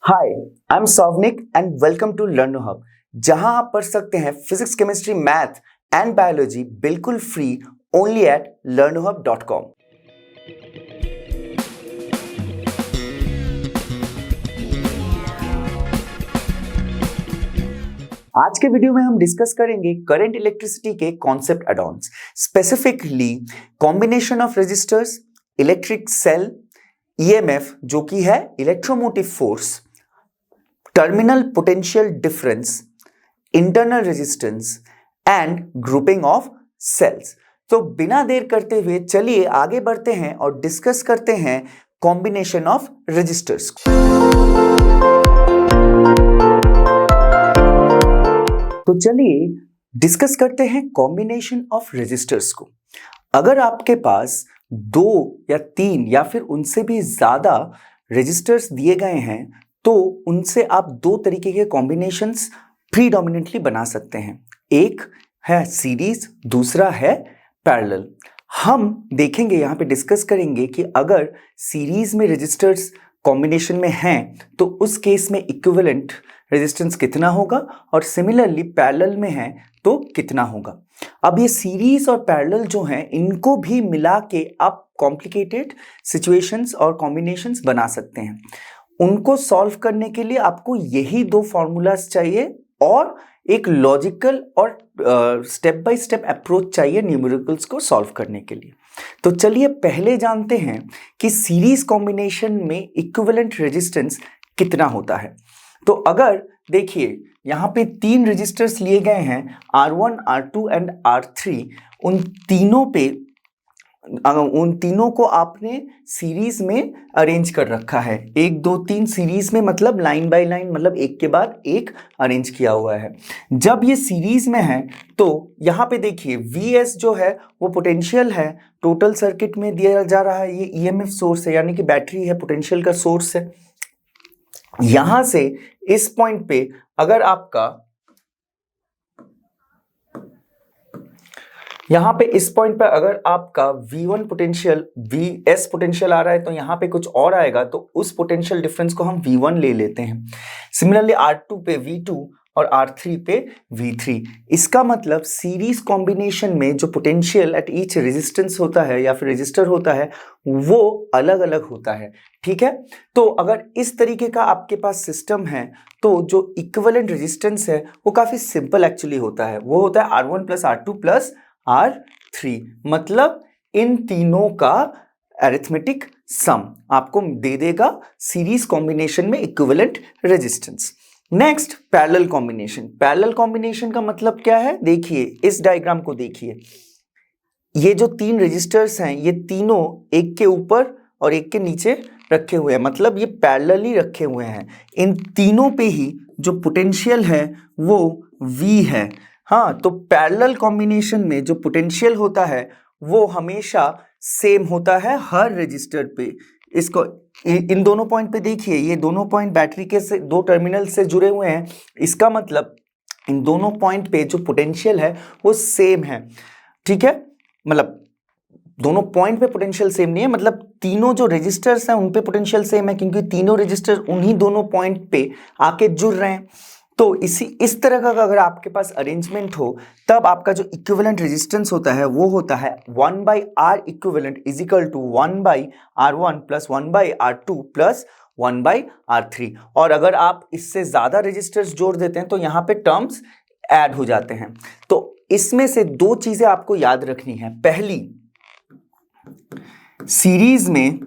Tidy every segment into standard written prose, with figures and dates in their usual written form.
Hi, I am Souvanik and welcome to Learnohub, जहां आप पढ़ सकते हैं physics, chemistry, math and biology बिल्कुल फ्री ओनली एट learnohub.com। आज के वीडियो में हम डिस्कस करेंगे करंट इलेक्ट्रिसिटी के कॉन्सेप्ट एडॉन्स, specifically combination of resistors, electric cell, EMF जो कि है electromotive force, terminal potential difference, internal resistance and grouping of cells. तो बिना देर करते हुए चलिए आगे बढ़ते हैं और डिस्कस करते हैं कॉम्बिनेशन ऑफ रेजिस्टर्स। तो चलिए डिस्कस करते हैं कॉम्बिनेशन ऑफ रेजिस्टर्स को। अगर आपके पास 2 या 3 या फिर उनसे भी ज्यादा रेजिस्टर्स दिए गए हैं तो उनसे आप 2 तरीके के कॉम्बिनेशंस प्रीडोमिनेंटली बना सकते हैं। एक है सीरीज, दूसरा है पैरेलल। हम देखेंगे, यहाँ पे डिस्कस करेंगे कि अगर सीरीज में रेजिस्टर्स कॉम्बिनेशन में हैं तो उस केस में इक्विवेलेंट रेजिस्टेंस कितना होगा और सिमिलरली पैरेलल में है तो कितना होगा। अब ये सीरीज और पैरेलल जो हैं इनको भी मिला के आप कॉम्प्लिकेटेड सिचुएशंस और कॉम्बिनेशंस बना सकते हैं। उनको सॉल्व करने के लिए आपको यही 2 फॉर्मूलाज चाहिए और एक लॉजिकल और स्टेप बाय स्टेप अप्रोच चाहिए न्यूमेरिकल्स को सॉल्व करने के लिए। तो चलिए पहले जानते हैं कि सीरीज कॉम्बिनेशन में इक्विवेलेंट रेजिस्टेंस कितना होता है। तो अगर देखिए यहाँ पे 3 रेजिस्टर्स लिए गए हैं R1, R2 एंड R3। उन तीनों को आपने सीरीज में अरेंज कर रखा है, 1 2 3 सीरीज में, मतलब लाइन बाय लाइन, मतलब एक के बाद एक अरेंज किया हुआ है। जब ये सीरीज में है तो यहाँ पे देखिए Vs जो है वो पोटेंशियल है, टोटल सर्किट में दिया जा रहा है। ये ईएमएफ सोर्स है, यानी कि बैटरी है, पोटेंशियल का सोर्स है। यहां से इस पॉइंट पे अगर आपका यहां पे इस पॉइंट पे अगर आपका V1 पोटेंशियल Vs पोटेंशियल आ रहा है तो यहां पे कुछ और आएगा, तो उस पोटेंशियल डिफरेंस को हम V1 ले लेते हैं। सिमिलरली R2 पे V2 और R3 पे V3। इसका मतलब सीरीज कॉम्बिनेशन में जो पोटेंशियल एट ईच रेजिस्टेंस होता है या फिर रेजिस्टर होता है वो अलग अलग होता है। ठीक है, तो अगर इस तरीके का आपके पास सिस्टम है तो जो इक्विवेलेंट रेजिस्टेंस है वो काफी सिंपल एक्चुअली होता है। वो होता है R1 plus R2 plus R3, मतलब इन तीनों का अरिथमेटिक सम आपको दे देगा सीरीज कॉम्बिनेशन में equivalent resistance. Next parallel combination. Parallel combination का मतलब क्या है, देखिए इस डायग्राम को देखिए। ये जो 3 रेजिस्टर्स हैं ये तीनों एक के ऊपर और एक के नीचे रखे हुए हैं, मतलब ये पैरेलली रखे हुए हैं। इन तीनों पे ही जो पोटेंशियल है वो V है। हाँ, तो पैरेलल कॉम्बिनेशन में जो पोटेंशियल होता है वो हमेशा सेम होता है हर रजिस्टर पे। इसको इन दोनों पॉइंट पे देखिए, ये दोनों पॉइंट बैटरी के से 2 टर्मिनल से जुड़े हुए हैं। इसका मतलब इन दोनों पॉइंट पे जो पोटेंशियल है वो सेम है। ठीक है, मतलब दोनों पॉइंट पे पोटेंशियल सेम नहीं है, मतलब तीनों जो रेजिस्टर्स हैं उन पे पोटेंशियल सेम है, क्योंकि तीनों रेजिस्टर उन्हीं दोनों पॉइंट पे आके जुड़ रहे हैं। तो इस तरह का अगर आपके पास अरेंजमेंट हो तब आपका जो इक्विवेलेंट रेजिस्टेंस होता है वो होता है 1/R equivalent is equal to 1/R1 plus 1/R2 plus 1/R3। और अगर आप इससे ज्यादा रेजिस्टर्स जोड़ देते हैं तो यहाँ पे टर्म्स ऐड हो जाते हैं। तो इसमें से 2 चीजें आपको याद रखनी है। पहली, सीरीज में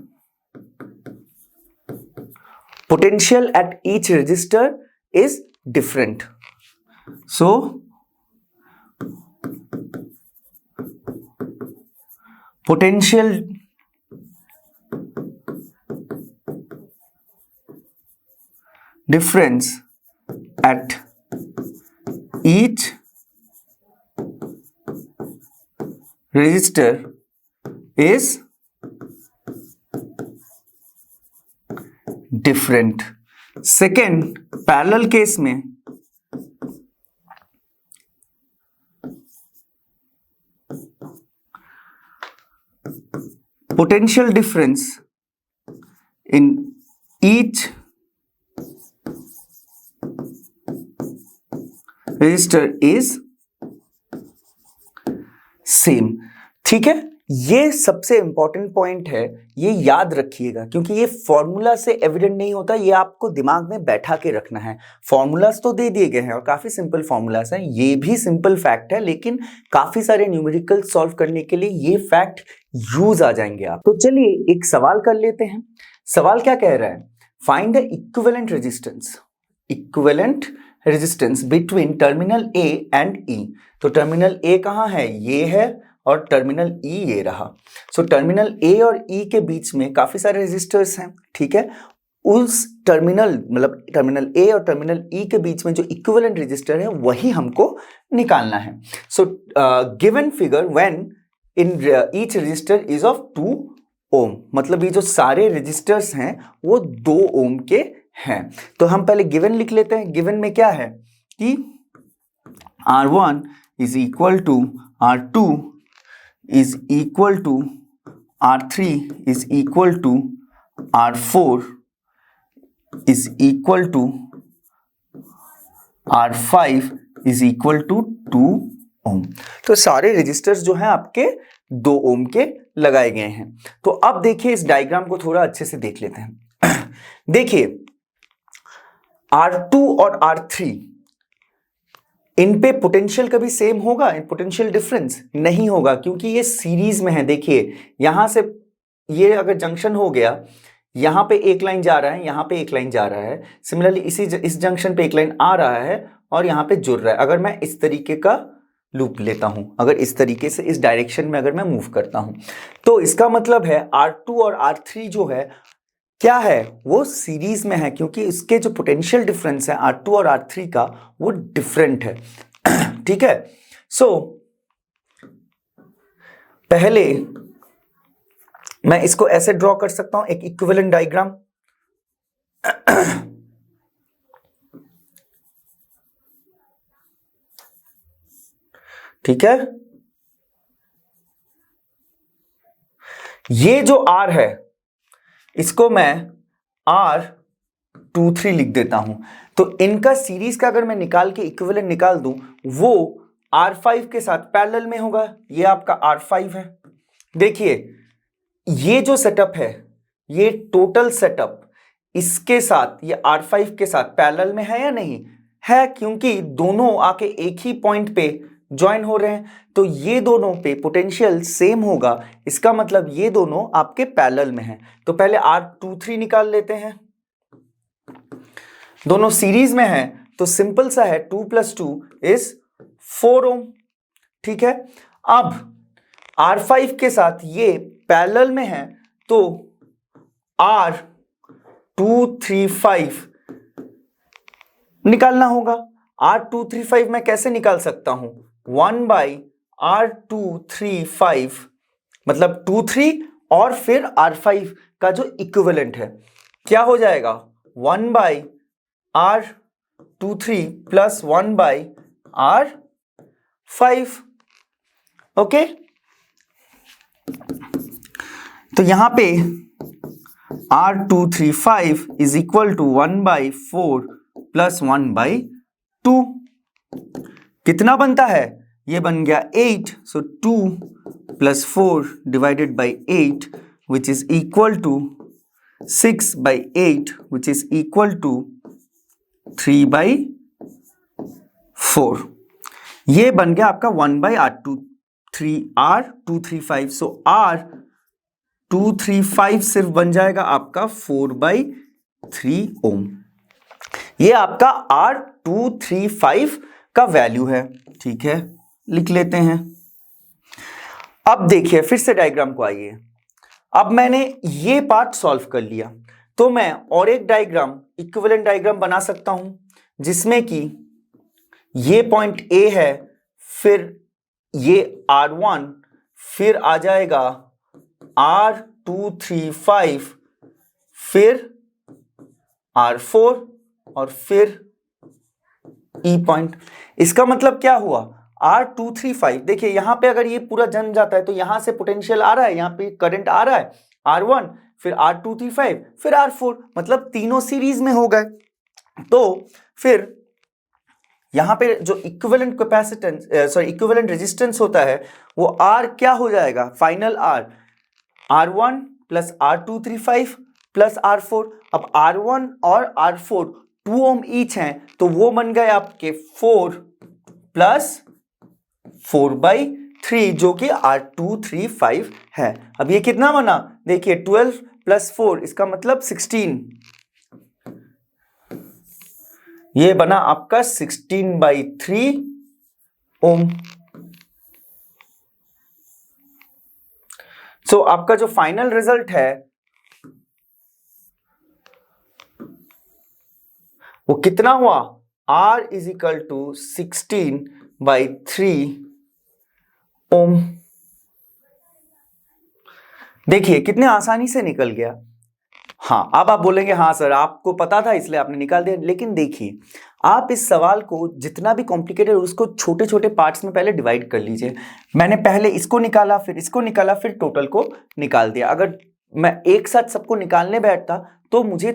potential at each resistor is different. So potential difference at each resistor is different. Second, parallel case में potential difference in each resistor is same. ठीक है, ये सबसे इंपॉर्टेंट पॉइंट है, ये याद रखिएगा क्योंकि ये फॉर्मूला से एविडेंट नहीं होता, ये आपको दिमाग में बैठा के रखना है। फॉर्मूलाज तो दे दिए गए हैं और काफी सिंपल फॉर्मूलाज हैं, ये भी सिंपल फैक्ट है, लेकिन काफी सारे न्यूमेरिकल सॉल्व करने के लिए ये फैक्ट यूज आ जाएंगे आप। तो चलिए एक सवाल कर लेते हैं। सवाल क्या कह रहा है? Find the equivalent resistance between terminal A and E. तो टर्मिनल ए कहाँ है? ये है, और टर्मिनल ई ये रहा। सो टर्मिनल ए और ई के बीच में काफी सारे रेजिस्टर्स हैं। ठीक है, उस टर्मिनल ए और टर्मिनल ई के बीच में जो इक्विवेलेंट रेजिस्टर है वही हमको निकालना है। So given figure when in each resistor is of 2 ohm, मतलब ये जो सारे रेजिस्टर्स हैं वो 2 ओम के हैं। तो हम पहले गिवन लिख लेते हैं। गिवन में क्या है कि R1 is equal to R2 is equal to R3 is equal to R4 is equal to R5 is equal to 2 ओम। तो सारे रेजिस्टर्स जो हैं आपके 2 ओम के लगाए गए हैं। तो अब देखिए इस डायग्राम को थोड़ा अच्छे से देख लेते हैं। देखिए R2 और R3 इन पे पोटेंशियल कभी सेम होगा? पोटेंशियल डिफरेंस नहीं होगा क्योंकि ये सीरीज में है। देखिए यहां से ये अगर जंक्शन हो गया, यहां पे एक लाइन जा रहा है, यहां पे एक लाइन जा रहा है, सिमिलरली इस जंक्शन पे एक लाइन आ रहा है और यहां पे जुड़ रहा है। अगर मैं इस तरीके का लूप लेता हूं, अगर इस तरीके से इस डायरेक्शन में अगर मैं मूव करता हूं, तो इसका मतलब है R2 और R3 जो है क्या है, वो सीरीज में है क्योंकि इसके जो पोटेंशियल डिफरेंस है R2 और R3 का वो डिफरेंट है। ठीक है, सो पहले मैं इसको ऐसे ड्रॉ कर सकता हूं, एक इक्विवेलेंट डायग्राम। ठीक है, ये जो R है इसको मैं R23 लिख देता हूं। तो इनका सीरीज का अगर मैं निकाल के इक्विवेलेंट निकाल दूं, वो R5 के साथ पैरेलल में होगा। ये आपका R5 है। देखिए ये जो सेटअप है, ये टोटल सेटअप इसके साथ, ये R5 के साथ पैरेलल में है या नहीं है? क्योंकि दोनों आके एक ही पॉइंट पे ज्वाइन हो रहे हैं, तो ये दोनों पे पोटेंशियल सेम होगा। इसका मतलब ये दोनों आपके पैरेलल में हैं। तो पहले R23 निकाल लेते हैं। दोनों सीरीज में हैं तो सिंपल सा है, 2 + 2 इज 4 ओम। ठीक है, अब R5 के साथ ये पैरेलल में है तो R235 निकालना होगा। R235 मैं कैसे निकाल सकता हूं? 1/R235 मतलब 23 और फिर R5 का जो इक्विवेलेंट है क्या हो जाएगा? 1/R23 + 1/R5। ओके, तो यहां पे R235 इज इक्वल टू 1/4 + 1/2। कितना बनता है? ये बन गया 8। So 2 + 4 divided by 8 which is equal to 6/8 which is equal to 3/4। ये बन गया आपका 1/R235। सो R235 सिर्फ बन जाएगा आपका 4/3 ओम। ये आपका R235 का वैल्यू है। ठीक है, लिख लेते हैं। अब देखिए फिर से डायग्राम को आइए। अब मैंने ये पार्ट सॉल्व कर लिया, तो मैं और एक डायग्राम, इक्विवेलेंट डायग्राम बना सकता हूं जिसमें कि ये पॉइंट A है, फिर ये R1, फिर आ जाएगा R235, फिर R4 और फिर E पॉइंट। इसका मतलब क्या हुआ? R235 देखिए यहां पे अगर ये पूरा जम जाता है तो यहां से पोटेंशियल आ रहा है, यहां पे करंट आ रहा है, R1 फिर R235 फिर R4, मतलब तीनों सीरीज में हो गए। तो फिर यहाँ पे जो इक्विवेलेंट कैपेसिटेंस इक्विवेलेंट रेजिस्टेंस होता है वो आर क्या हो जाएगा, final R1 plus R235 plus R4। अब R1 और R4 2 ओम ईच हैं, तो वो बन गए आपके 4 प्लस 4/3 जो कि R235 है। अब ये कितना बना, देखिए 12 प्लस 4 इसका मतलब 16, ये बना आपका 16/3 ओम। सो आपका जो फाइनल रिजल्ट है वो कितना हुआ, R इज इक्वल टू 16/3 ओम। देखिए कितने आसानी से निकल गया। हाँ, अब आप बोलेंगे हाँ सर आपको पता था इसलिए आपने निकाल दिया, लेकिन देखिए आप इस सवाल को जितना भी कॉम्प्लिकेटेड उसको छोटे छोटे पार्ट्स में पहले डिवाइड कर लीजिए। मैंने पहले इसको निकाला, फिर इसको निकाला, फिर टोटल को निकाल दिया। अगर मैं एक साथ सबको निकालने बैठता तो मुझे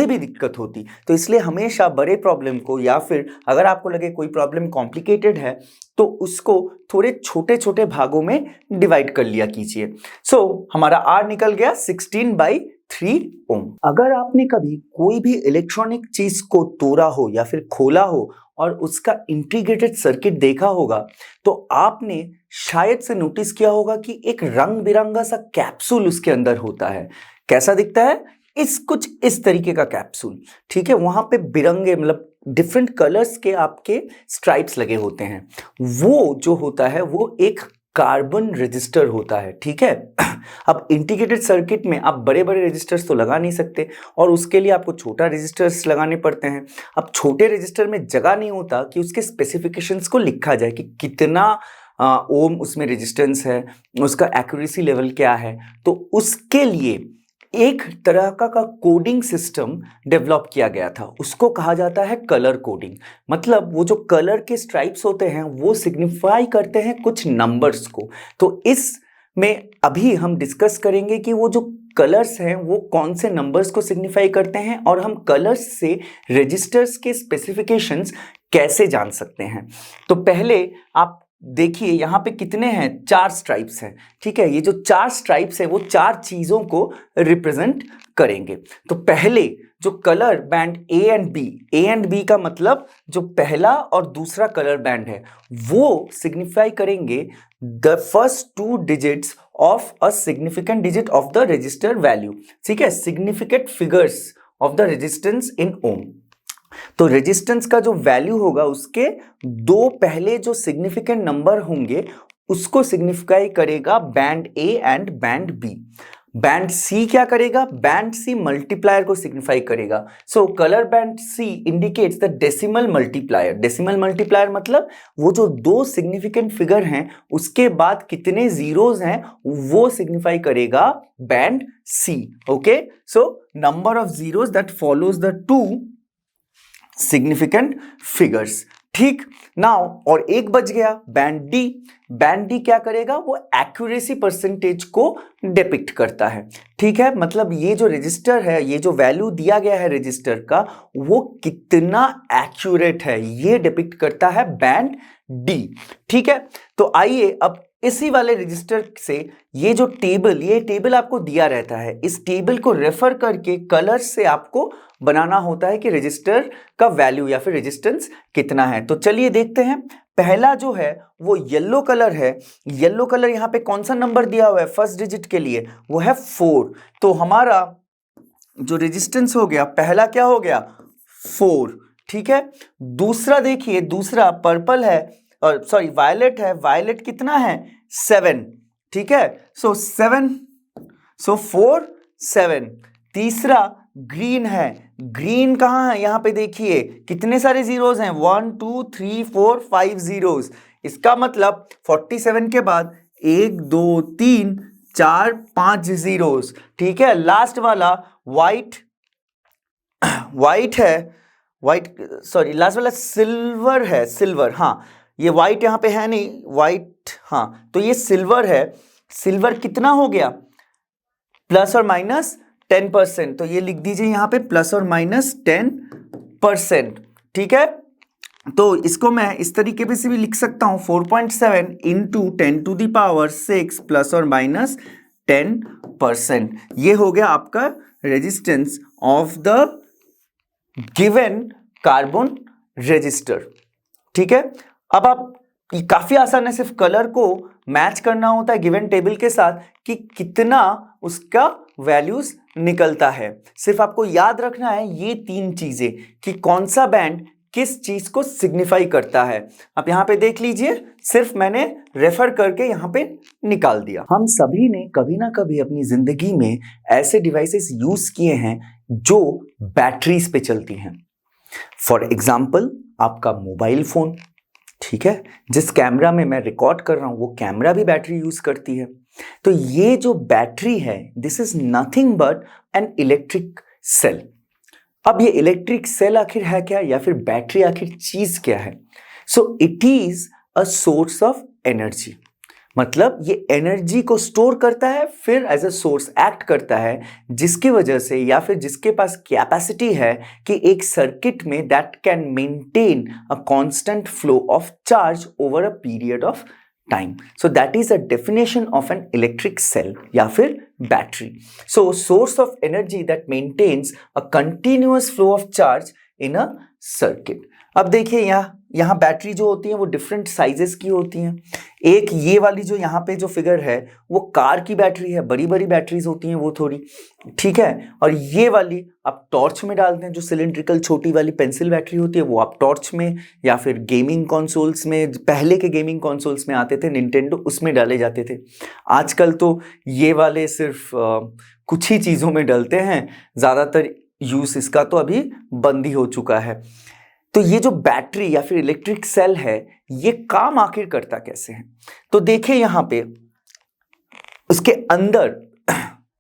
भी दिक्कत होती। तो इसलिए हमेशा बड़े प्रॉब्लम को, या फिर अगर आपको लगे कोई प्रॉब्लम कॉम्प्लिकेटेड है तो उसको थोड़े छोटे छोटे भागों में डिवाइड कर लिया कीजिए। सो हमारा R निकल गया 16/3 ओम। अगर आपने कभी कोई भी इलेक्ट्रॉनिक चीज को तोड़ा हो या फिर खोला हो और उसका इंटीग्रेटेड सर्किट देखा होगा तो आपने शायद से नोटिस किया होगा कि एक रंग बिरंगा सा कैप्सूल उसके अंदर होता है। कैसा दिखता है, कुछ इस तरीके का कैप्सूल, ठीक है। वहां पे बिरंगे मतलब डिफरेंट कलर्स के आपके स्ट्राइप्स लगे होते हैं। वो जो होता है वो एक कार्बन रजिस्टर होता है, ठीक है। अब इंटीग्रेटेड सर्किट में आप बड़े बड़े रजिस्टर्स तो लगा नहीं सकते और उसके लिए आपको छोटा रजिस्टर्स लगाने पड़ते हैं। अब छोटे रजिस्टर में जगह नहीं होता कि उसके स्पेसिफिकेशंस को लिखा जाए कि कितना ओम उसमें रेजिस्टेंस है, उसका एक्यूरेसी लेवल क्या है। तो उसके लिए एक तरह का कोडिंग सिस्टम डेवलप किया गया था, उसको कहा जाता है कलर कोडिंग। मतलब वो जो कलर के स्ट्राइप्स होते हैं वो सिग्निफाई करते हैं कुछ नंबर्स को। तो इस में अभी हम डिस्कस करेंगे कि वो जो कलर्स हैं वो कौन से नंबर्स को सिग्निफाई करते हैं और हम कलर्स से रजिस्टर्स के स्पेसिफिकेशंस कैसे जान सकते हैं। तो पहले आप देखिए यहाँ पे कितने हैं, 4 स्ट्राइप्स हैं, ठीक है। ये जो 4 स्ट्राइप्स है वो 4 चीजों को रिप्रेजेंट करेंगे। तो पहले जो colour band A and B का मतलब जो पहला और दूसरा कलर बैंड है वो सिग्निफाई करेंगे the first 2 digits of a significant digit of the resistor value, ठीक है, significant figures of the resistance in ohm. तो रेजिस्टेंस का जो वैल्यू होगा उसके 2 पहले जो सिग्निफिकेंट नंबर होंगे उसको सिग्निफाई करेगा band A and band B. Band C क्या करेगा, बैंड सी मल्टीप्लायर को सिग्निफाई करेगा। So colour band C indicates the decimal multiplier. Decimal multiplier मतलब वो जो 2 सिग्निफिकेंट फिगर हैं उसके बाद कितने जीरोस हैं वो सिग्निफाई करेगा band C. Okay, so number of zeros that follows the 2 significant figures, ठीक। नाउ और एक बच गया बैंड डी। बैंड डी क्या करेगा, वो एक्यूरेसी परसेंटेज को डिपिक्ट करता है, ठीक है। मतलब ये जो रजिस्टर है, ये जो वैल्यू दिया गया है रजिस्टर का वो कितना एक्यूरेट है ये डिपिक्ट करता है बैंड डी, ठीक है। तो आइए अब इसी वाले रजिस्टर से ये टेबल आपको दिया रहता है, इस टेबल को रेफर करके कलर से आपको बनाना होता है कि रजिस्टर का वैल्यू या फिर रेजिस्टेंस कितना है। तो चलिए देखते हैं। पहला जो है वो येलो कलर है। येलो कलर यहाँ पे कौन सा नंबर दिया हुआ है फर्स्ट डिजिट के लिए, वो है 4। तो हमारा जो रेजिस्टेंस हो गया पहला क्या हो गया 4, ठीक है। दूसरा देखिए, दूसरा पर्पल है और सॉरी वायलेट है, वायलेट कितना है 7, ठीक है। सो 7, सो 4 7। तीसरा ग्रीन है, ग्रीन कहाँ है, यहाँ पे देखिए कितने सारे जीरोस हैं 1 2 3 4 5 जीरोस। इसका मतलब 47 के बाद 1 2 3 4 5 जीरोस, ठीक है। लास्ट वाला वाइट है, सॉरी लास्ट वाला सिल्वर है, सिल्वर, हाँ ये वाइट यहाँ पे है नहीं, वाइट, हाँ तो ये सिल्वर है। सिल्वर कितना हो गया प्लस और माइनस 10%, तो ये लिख दीजिए यहाँ पे प्लस और माइनस 10%, ठीक है। तो इसको मैं इस तरीके से भी लिख सकता हूं 4.7 इंटू 10⁶ प्लस और माइनस 10%। ये हो गया आपका resistance of the given carbon register. ठीक है, अब आप काफी आसान है, सिर्फ कलर को मैच करना होता है गिवन टेबल के साथ कि कितना उसका वैल्यूज निकलता है। सिर्फ आपको याद रखना है ये 3 चीजें कि कौन सा बैंड किस चीज को सिग्निफाई करता है। आप यहां पे देख लीजिए, सिर्फ मैंने रेफर करके यहां पे निकाल दिया। हम सभी ने कभी ना कभी अपनी जिंदगी में ऐसे डिवाइसेस यूज किए हैं जो बैटरीज पे चलती हैं। फॉर एग्जाम्पल आपका मोबाइल फोन, ठीक है, जिस कैमरा में मैं रिकॉर्ड कर रहा हूं वो कैमरा भी बैटरी यूज करती है। तो ये जो बैटरी है this is nothing but an electric cell. अब ये इलेक्ट्रिक सेल आखिर है क्या, या फिर बैटरी आखिर चीज क्या है? So it is a source of energy. मतलब ये एनर्जी को स्टोर करता है, फिर एज अ सोर्स एक्ट करता है, जिसकी वजह से या फिर जिसके पास कैपेसिटी है कि एक सर्किट में that can maintain a constant flow of charge over a period of time. So that is a definition of an electric cell या फिर battery. So source of energy that maintains a continuous flow of charge in a circuit. अब देखिए यहाँ battery जो होती है वो different sizes की होती हैं। एक ये वाली जो यहाँ पे जो फिगर है वो कार की बैटरी है, बड़ी बड़ी बैटरीज होती हैं वो थोड़ी, ठीक है। और ये वाली आप टॉर्च में डालते हैं, जो सिलिंड्रिकल छोटी वाली पेंसिल बैटरी होती है वो आप टॉर्च में या फिर गेमिंग कंसोल्स में, पहले के गेमिंग कंसोल्स में आते थे निंटेंडो, उसमें डाले जाते थे। आजकल तो ये वाले सिर्फ कुछ ही चीज़ों में डलते हैं, ज़्यादातर यूज इसका तो अभी बंद ही हो चुका है। तो ये जो बैटरी या फिर इलेक्ट्रिक सेल है ये काम आखिर करता कैसे है? तो देखिए यहाँ पे उसके अंदर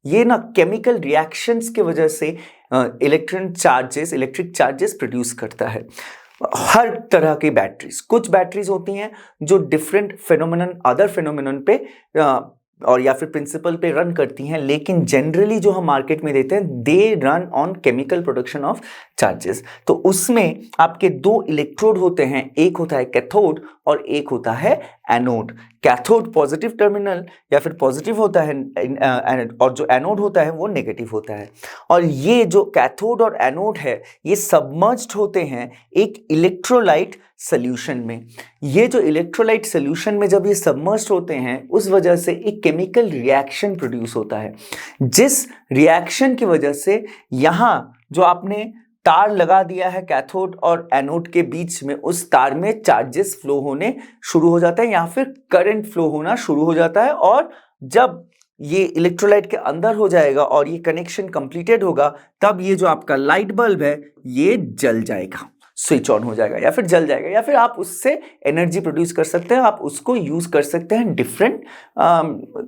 ये ना केमिकल रिएक्शंस की वजह से इलेक्ट्रिक चार्जेस प्रोड्यूस करता है। हर तरह की बैटरीज, कुछ बैटरीज होती हैं जो डिफरेंट फिनोमिनन, अदर फिनोमिनन पे और या फिर प्रिंसिपल पे रन करती हैं, लेकिन जनरली जो हम मार्केट में देते हैं they run on chemical production of charges. तो उसमें आपके 2 इलेक्ट्रोड होते हैं, एक होता है कैथोड और एक होता है एनोड। कैथोड पॉजिटिव टर्मिनल या फिर पॉजिटिव होता है और जो एनोड होता है वो नेगेटिव होता है। और ये जो कैथोड और एनोड है ये सबमर्ज्ड होते हैं एक इलेक्ट्रोलाइट सॉल्यूशन में। ये जो इलेक्ट्रोलाइट सॉल्यूशन में जब ये सबमर्ज्ड होते हैं उस वजह से एक केमिकल रिएक्शन प्रोड्यूस होता है, जिस रिएक्शन की वजह से यहाँ जो आपने तार लगा दिया है कैथोड और एनोड के बीच में, उस तार में चार्जेस फ्लो होने शुरू हो जाता है या फिर करंट फ्लो होना शुरू हो जाता है। और जब ये इलेक्ट्रोलाइट के अंदर हो जाएगा और ये कनेक्शन कंप्लीटेड होगा तब ये जो आपका लाइट बल्ब है ये जल जाएगा, स्विच ऑन हो जाएगा या फिर जल जाएगा, या फिर आप उससे एनर्जी प्रोड्यूस कर सकते हैं, आप उसको यूज कर सकते हैं डिफरेंट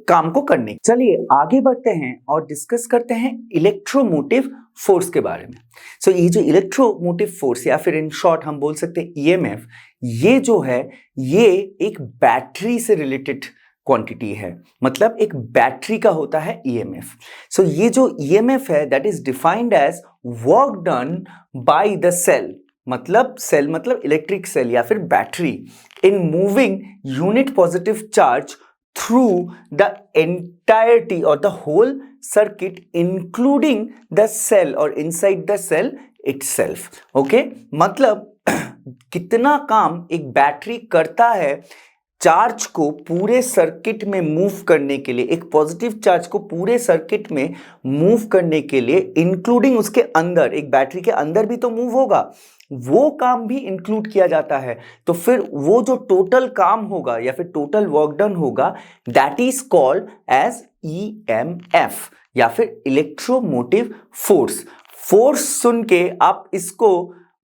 काम को करने। चलिए आगे बढ़ते हैं और डिस्कस करते हैं इलेक्ट्रोमोटिव फोर्स के बारे में। सो ये जो इलेक्ट्रोमोटिव फोर्स या फिर इन शॉर्ट हम बोल सकते हैं ईएमएफ, ये जो है ये एक बैटरी से रिलेटेड क्वांटिटी है। मतलब एक बैटरी का होता है ईएमएफ। सो ये जो ईएमएफ है that is defined as work done by the cell, मतलब सेल मतलब इलेक्ट्रिक सेल या फिर battery, in moving unit positive charge through the entirety और the whole circuit including the cell और inside the cell itself. Okay, मतलब कितना काम एक बैटरी करता है चार्ज को पूरे सर्किट में मूव करने के लिए, एक पॉजिटिव चार्ज को पूरे सर्किट में मूव करने के लिए, इंक्लूडिंग उसके अंदर, एक बैटरी के अंदर भी तो मूव होगा, वो काम भी इंक्लूड किया जाता है। तो फिर वो जो टोटल काम होगा या फिर टोटल वर्क डन होगा that is called as EMF या फिर इलेक्ट्रोमोटिव फोर्स। फोर्स सुन के आप इसको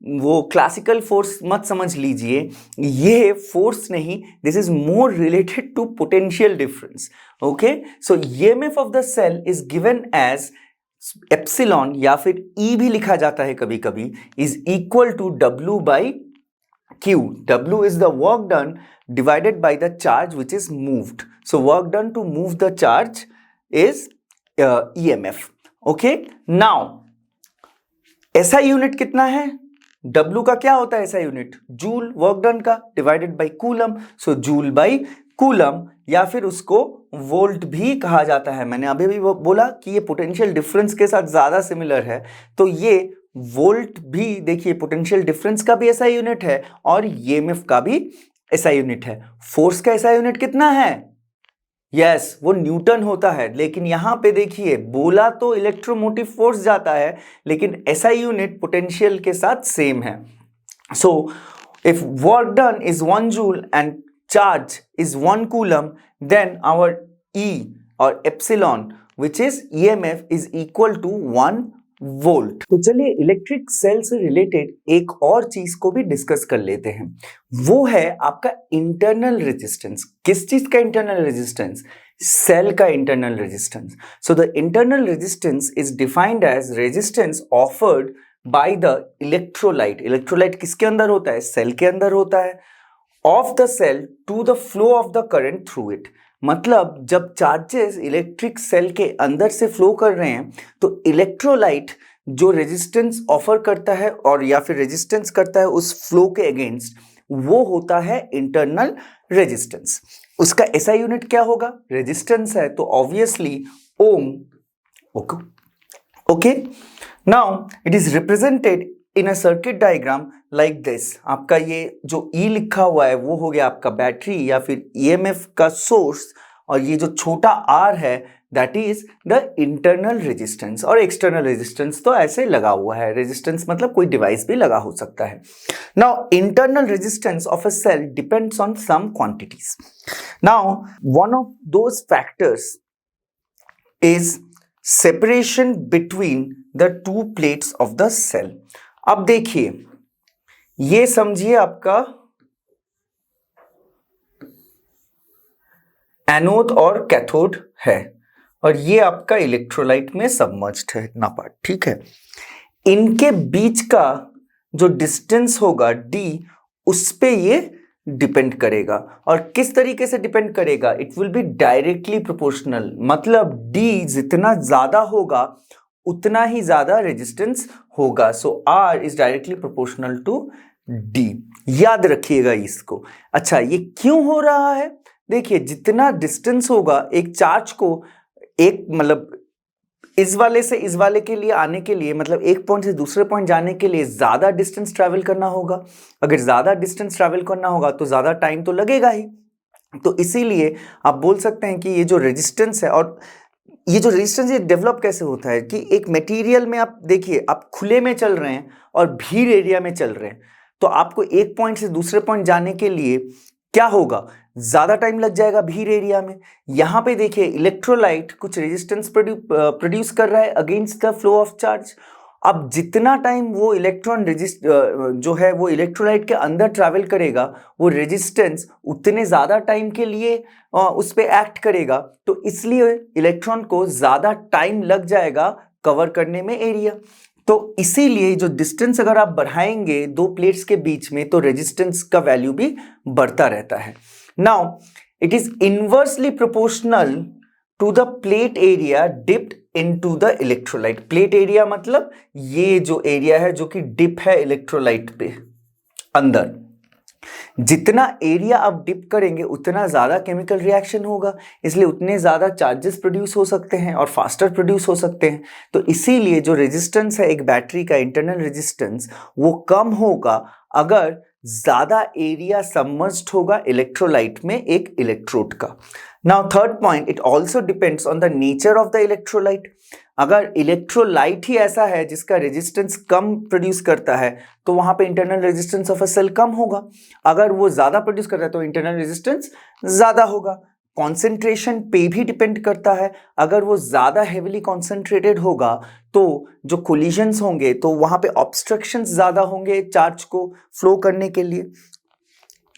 वो क्लासिकल फोर्स मत समझ लीजिए, ये फोर्स नहीं, this is more related to potential difference. Okay, so EMF of the cell is given as epsilon या फिर ई भी लिखा जाता है कभी कभी, is equal to W by Q. W is the work done divided by the charge which is moved. So work done to move the charge is EMF. Okay, now ऐसा unit कितना है? W का क्या होता है ऐसा unit, joule work done का divided by coulomb, so joule by coulomb, या फिर उसको वोल्ट भी कहा जाता है। मैंने अभी भी बोला कि ये पोटेंशियल डिफरेंस के साथ ज्यादा सिमिलर है, तो ये वोल्ट भी देखिए पोटेंशियल डिफरेंस का भी ऐसा यूनिट है और ईएमएफ का भी ऐसा यूनिट है। फोर्स का ऐसा यूनिट कितना है, यस वो न्यूटन होता है, लेकिन यहां पे देखिए बोला तो इलेक्ट्रोमोटिव फोर्स जाता है, लेकिन ऐसा यूनिट पोटेंशियल के साथ सेम है। So if work done is 1 joule and charge is 1 coulomb, then our E और epsilon which is EMF is equal to 1 volt. तो चलिए इलेक्ट्रिक सेल से रिलेटेड एक और चीज को भी डिस्कस कर लेते हैं, वो है आपका इंटरनल रेजिस्टेंस। किस चीज का इंटरनल रेजिस्टेंस, सेल का internal resistance. So the internal resistance is defined as resistance offered by the electrolyte. Electrolyte किसके अंदर होता है, सेल के अंदर होता है, of the cell to the flow of the current through it. मतलब जब चार्जेस इलेक्ट्रिक सेल के अंदर से फ्लो कर रहे हैं तो इलेक्ट्रोलाइट जो रेजिस्टेंस ऑफर करता है और या फिर रेजिस्टेंस करता है उस फ्लो के अगेंस्ट, वो होता है इंटरनल रेजिस्टेंस। उसका ऐसा यूनिट क्या होगा, रेजिस्टेंस है तो obviously ohm. Okay, now it is represented in a circuit diagram like this. आपका ये जो E लिखा हुआ है वो हो गया आपका बैटरी या फिर EMF का सोर्स, और ये जो छोटा r है that is the internal resistance, और एक्सटर्नल रेजिस्टेंस तो ऐसे लगा हुआ है, रेजिस्टेंस मतलब कोई डिवाइस भी लगा हो सकता है। Now internal resistance of a cell depends on some quantities. Now one of those factors is separation between the two plates of the cell. अब देखिए ये समझिए आपका एनोड और कैथोड है, और ये आपका इलेक्ट्रोलाइट में सबमर्ज्ड है इतना पार्ट, ठीक है। इनके बीच का जो डिस्टेंस होगा d, उस पे ये डिपेंड करेगा। और किस तरीके से डिपेंड करेगा, it will be directly proportional. मतलब d जितना ज्यादा होगा उतना ही ज्यादा रेजिस्टेंस होगा। So R is directly proportional to D, याद रखिएगा इसको। अच्छा ये क्यों हो रहा है, देखिए जितना डिस्टेंस होगा एक चार्ज को, एक मतलब इस वाले से इस वाले के लिए आने के लिए, मतलब एक पॉइंट से दूसरे पॉइंट जाने के लिए ज्यादा डिस्टेंस ट्रैवल करना होगा। अगर ज्यादा डिस्टेंस ट्रैवल करना होगा तो ज्यादा टाइम तो लगेगा ही। तो इसीलिए आप बोल सकते हैं कि ये जो रेजिस्टेंस है, और ये जो रेजिस्टेंस ये डेवलप कैसे होता है कि एक मटेरियल में आप देखिए आप खुले में चल रहे हैं और भीड़ एरिया में चल रहे हैं, तो आपको एक पॉइंट से दूसरे पॉइंट जाने के लिए क्या होगा, ज्यादा टाइम लग जाएगा भीड़ एरिया में। यहां पे देखिए इलेक्ट्रोलाइट कुछ रेजिस्टेंस प्रोड्यूस कर रहा है against the flow of charge. अब जितना टाइम वो इलेक्ट्रॉन जो है वो इलेक्ट्रोलाइट के अंदर ट्रैवल करेगा, वो रेजिस्टेंस उतने ज्यादा टाइम के लिए उस पे एक्ट करेगा, तो इसलिए इलेक्ट्रॉन को ज्यादा टाइम लग जाएगा कवर करने में एरिया। तो इसीलिए जो डिस्टेंस अगर आप बढ़ाएंगे दो प्लेट्स के बीच में, तो रेजिस्टेंस का वैल्यू भी बढ़ता रहता है। Now it is inversely proportional to the plate area dipped into the electrolyte. Plate area मतलब ये जो एरिया है जो कि डिप है इलेक्ट्रोलाइट पे अंदर। जितना एरिया आप डिप करेंगे उतना ज्यादा केमिकल रिएक्शन होगा, इसलिए उतने ज्यादा चार्जेस प्रोड्यूस हो सकते हैं और फास्टर प्रोड्यूस हो सकते हैं। तो इसीलिए जो रेजिस्टेंस है एक बैटरी का इंटरनल रेजिस्टेंस, वो कम होगा अगर ज्यादा एरिया सबमर्ज्ड होगा इलेक्ट्रोलाइट में एक इलेक्ट्रोड का। Now third point, it also depends on the nature of the electrolyte. अगर इलेक्ट्रोलाइट ही ऐसा है जिसका रेजिस्टेंस कम प्रोड्यूस करता है, तो वहां पे internal resistance of a cell कम होगा। अगर वो ज्यादा प्रोड्यूस करता है तो इंटरनल रेजिस्टेंस ज्यादा होगा। कॉन्सेंट्रेशन पे भी डिपेंड करता है। अगर वो ज्यादा हेविली कॉन्सेंट्रेटेड होगा तो जो कोलिजन्स होंगे तो वहां पे ऑब्स्ट्रक्शंस ज्यादा होंगे चार्ज को फ्लो करने के लिए।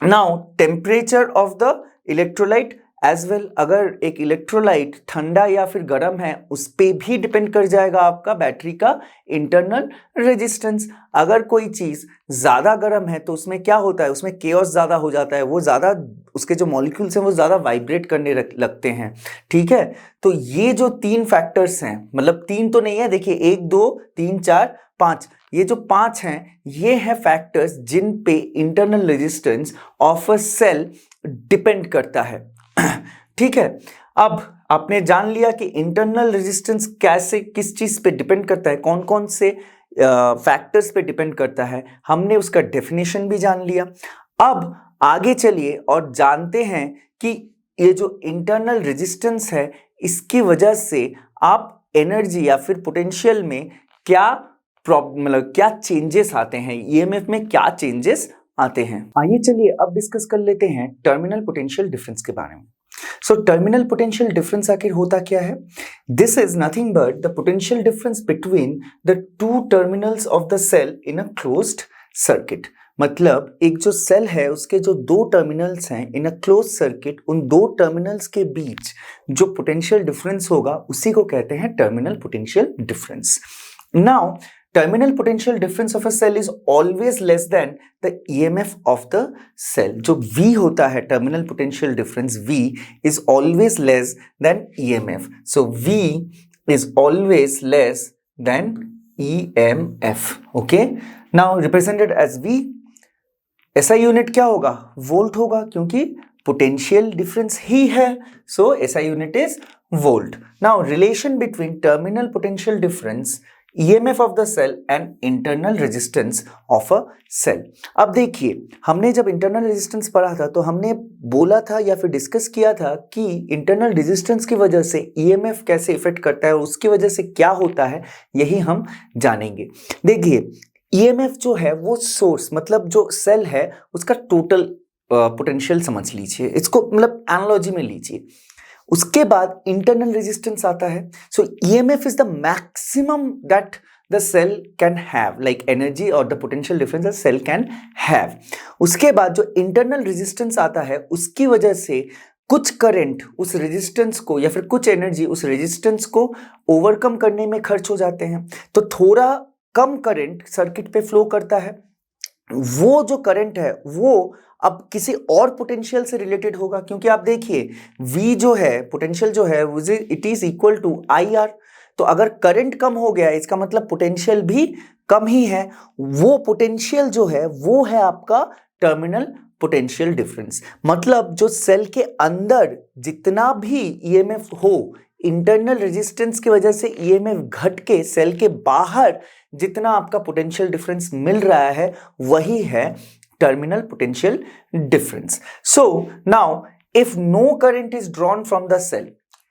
Now temperature of the electrolyte as well, अगर एक इलेक्ट्रोलाइट ठंडा या फिर गर्म है उस पे भी डिपेंड कर जाएगा आपका बैटरी का इंटरनल रेजिस्टेंस। अगर कोई चीज ज्यादा गर्म है तो उसमें क्या होता है, उसमें केओस ज्यादा हो जाता है, वो ज्यादा उसके जो मॉलिक्यूल्स हैं वो ज्यादा वाइब्रेट करने लगते हैं, ठीक है। तो ये जो तीन फैक्टर्स हैं, मतलब तीन तो नहीं है, देखिए 1 2 3 4 5, ये जो 5 हैं ये है फैक्टर्स जिन पे internal resistance of a cell depend करता है। ठीक है, अब आपने जान लिया कि इंटरनल रेजिस्टेंस कैसे किस चीज पे डिपेंड करता है, कौन कौन से फैक्टर्स पे डिपेंड करता है, हमने उसका डेफिनेशन भी जान लिया। अब आगे चलिए और जानते हैं कि ये जो इंटरनल रेजिस्टेंस है इसकी वजह से आप एनर्जी या फिर पोटेंशियल में क्या मतलब क्या चेंजेस आते हैं, ईएमएफ में क्या चेंजेस आते हैं। आइए चलिए अब डिस्कस कर लेते हैं टर्मिनल पोटेंशियल डिफरेंस के बारे में। सो टर्मिनल पोटेंशियल डिफरेंस आखिर होता क्या है? This is nothing but the potential difference between the two terminals of the cell in a closed circuit. मतलब एक जो सेल है उसके जो दो टर्मिनल्स हैं इन अ क्लोज सर्किट, उन दो टर्मिनल्स के बीच जो पोटेंशियल डिफरेंस होगा उसी को कहते हैं terminal potential difference. Now terminal potential difference of a cell is always less than the EMF of the cell. जो V होता है terminal potential difference V is always less than EMF. So V is always less than EMF। Okay, now represented as V, SI unit क्या होगा? Volt होगा, क्योंकि potential difference ही है, so SI unit is volt. Now relation between terminal potential difference, EMF of the cell and internal resistance of a cell. अब देखिए, हमने जब इंटरनल रेजिस्टेंस पढ़ा था तो हमने बोला था या फिर डिस्कस किया था कि इंटरनल रेजिस्टेंस की वजह से EMF कैसे इफेक्ट करता है और उसकी वजह से क्या होता है, यही हम जानेंगे। देखिए, EMF जो है वो सोर्स मतलब जो सेल है उसका टोटल पोटेंशियल समझ लीजिए, इसको मतलब एनालॉजी में लीजिए। उसके बाद इंटरनल रेजिस्टेंस आता है। So EMF is the maximum that the cell can have, like energy और the potential difference the cell can have. उसके बाद जो इंटरनल रेजिस्टेंस आता है उसकी वजह से कुछ करंट उस रेजिस्टेंस को या फिर कुछ एनर्जी उस रेजिस्टेंस को ओवरकम करने में खर्च हो जाते हैं, तो थोड़ा कम करंट सर्किट पे फ्लो करता है। वो जो करंट है वो अब किसी और पोटेंशियल से रिलेटेड होगा, क्योंकि आप देखिए V जो है पोटेंशियल जो है it is equal to IR। तो अगर करंट कम हो गया इसका मतलब पोटेंशियल भी कम ही है। वो पोटेंशियल जो है वो है आपका टर्मिनल पोटेंशियल डिफरेंस। मतलब जो सेल के अंदर जितना भी EMF हो, इंटरनल रेजिस्टेंस की वजह से EMF घट के सेल के बाहर जितना आपका पोटेंशियल डिफरेंस मिल रहा है वही है terminal potential difference. So now if no current is drawn from the cell,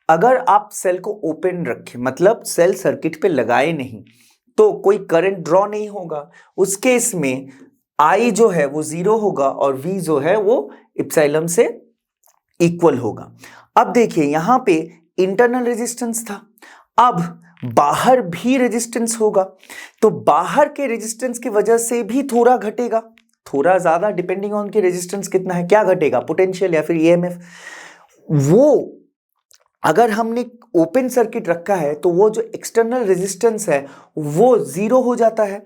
अगर आप सेल को ओपन रखें मतलब सेल सर्किट पे लगाए नहीं तो कोई करंट ड्रॉ नहीं होगा। उस केस में I जो है वो 0 होगा और V जो है वो इप्सिलॉन से इक्वल होगा। अब देखिए यहां पे इंटरनल रेजिस्टेंस था, अब बाहर भी रेजिस्टेंस होगा, तो बाहर के रेजिस्टेंस की वजह से भी थोड़ा घटेगा, थोड़ा ज्यादा, डिपेंडिंग ऑन की रेजिस्टेंस कितना है, क्या घटेगा, पोटेंशियल या फिर EMF। वो अगर हमने ओपन सर्किट रखा है तो वो जो एक्सटर्नल रेजिस्टेंस है वो 0 हो जाता है।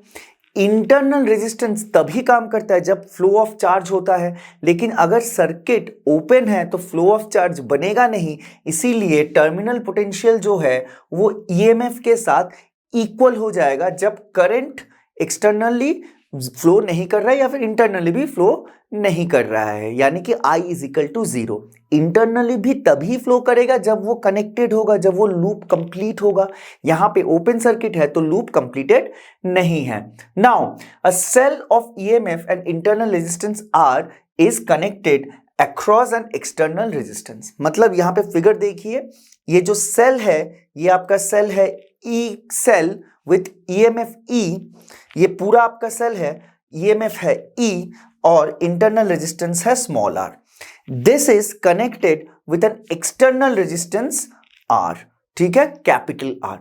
इंटरनल रेजिस्टेंस तभी काम करता है जब फ्लो ऑफ चार्ज होता है, लेकिन अगर सर्किट ओपन है तो फ्लो ऑफ चार्ज बनेगा नहीं, इसीलिए टर्मिनल पोटेंशियल जो है वो EMF के साथ इक्वल हो जाएगा जब करंट एक्सटर्नली फ्लो नहीं कर रहा है या फिर इंटरनली भी फ्लो नहीं कर रहा है, यानी कि I is equal to 0। Internally भी तभी फ्लो करेगा जब वो कनेक्टेड होगा, जब वो लूप कंप्लीट होगा। यहां पे ओपन सर्किट है तो लूप कंप्लीटेड नहीं है। Now a cell of EMF and internal resistance R is connected across an external resistance. मतलब यहां पे फिगर देखिए, ये जो सेल है ये आपका सेल है E cell with EMF E, ये पूरा आपका सेल है, EMF है E और इंटरनल रेजिस्टेंस है small r। This is connected with N external resistance R, ठीक है, कैपिटल R।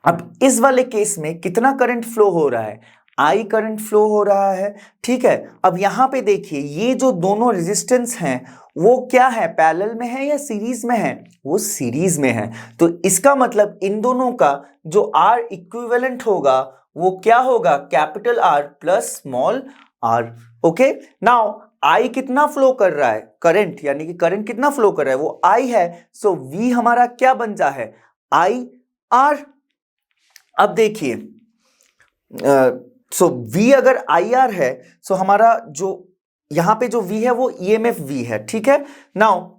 अब इस वाले केस में कितना करंट फ्लो हो रहा है? I करंट फ्लो हो रहा है, ठीक है। अब यहां पे देखिए ये जो दोनों रेजिस्टेंस हैं वो क्या है, पैरेलल में है या सीरीज में है? वो सीरीज में है, तो इसका मतलब इन दोनों का जो R इक्विवेलेंट होगा वो क्या होगा, capital R plus small r। Okay, now I कितना फ्लो कर रहा है, करंट, यानी कि करंट कितना फ्लो कर रहा है वो I है, सो V हमारा क्या बन जा है, I R। अब देखिए सो V अगर IR है, सो हमारा जो यहां पे जो V है वो EMF V है, ठीक है। Now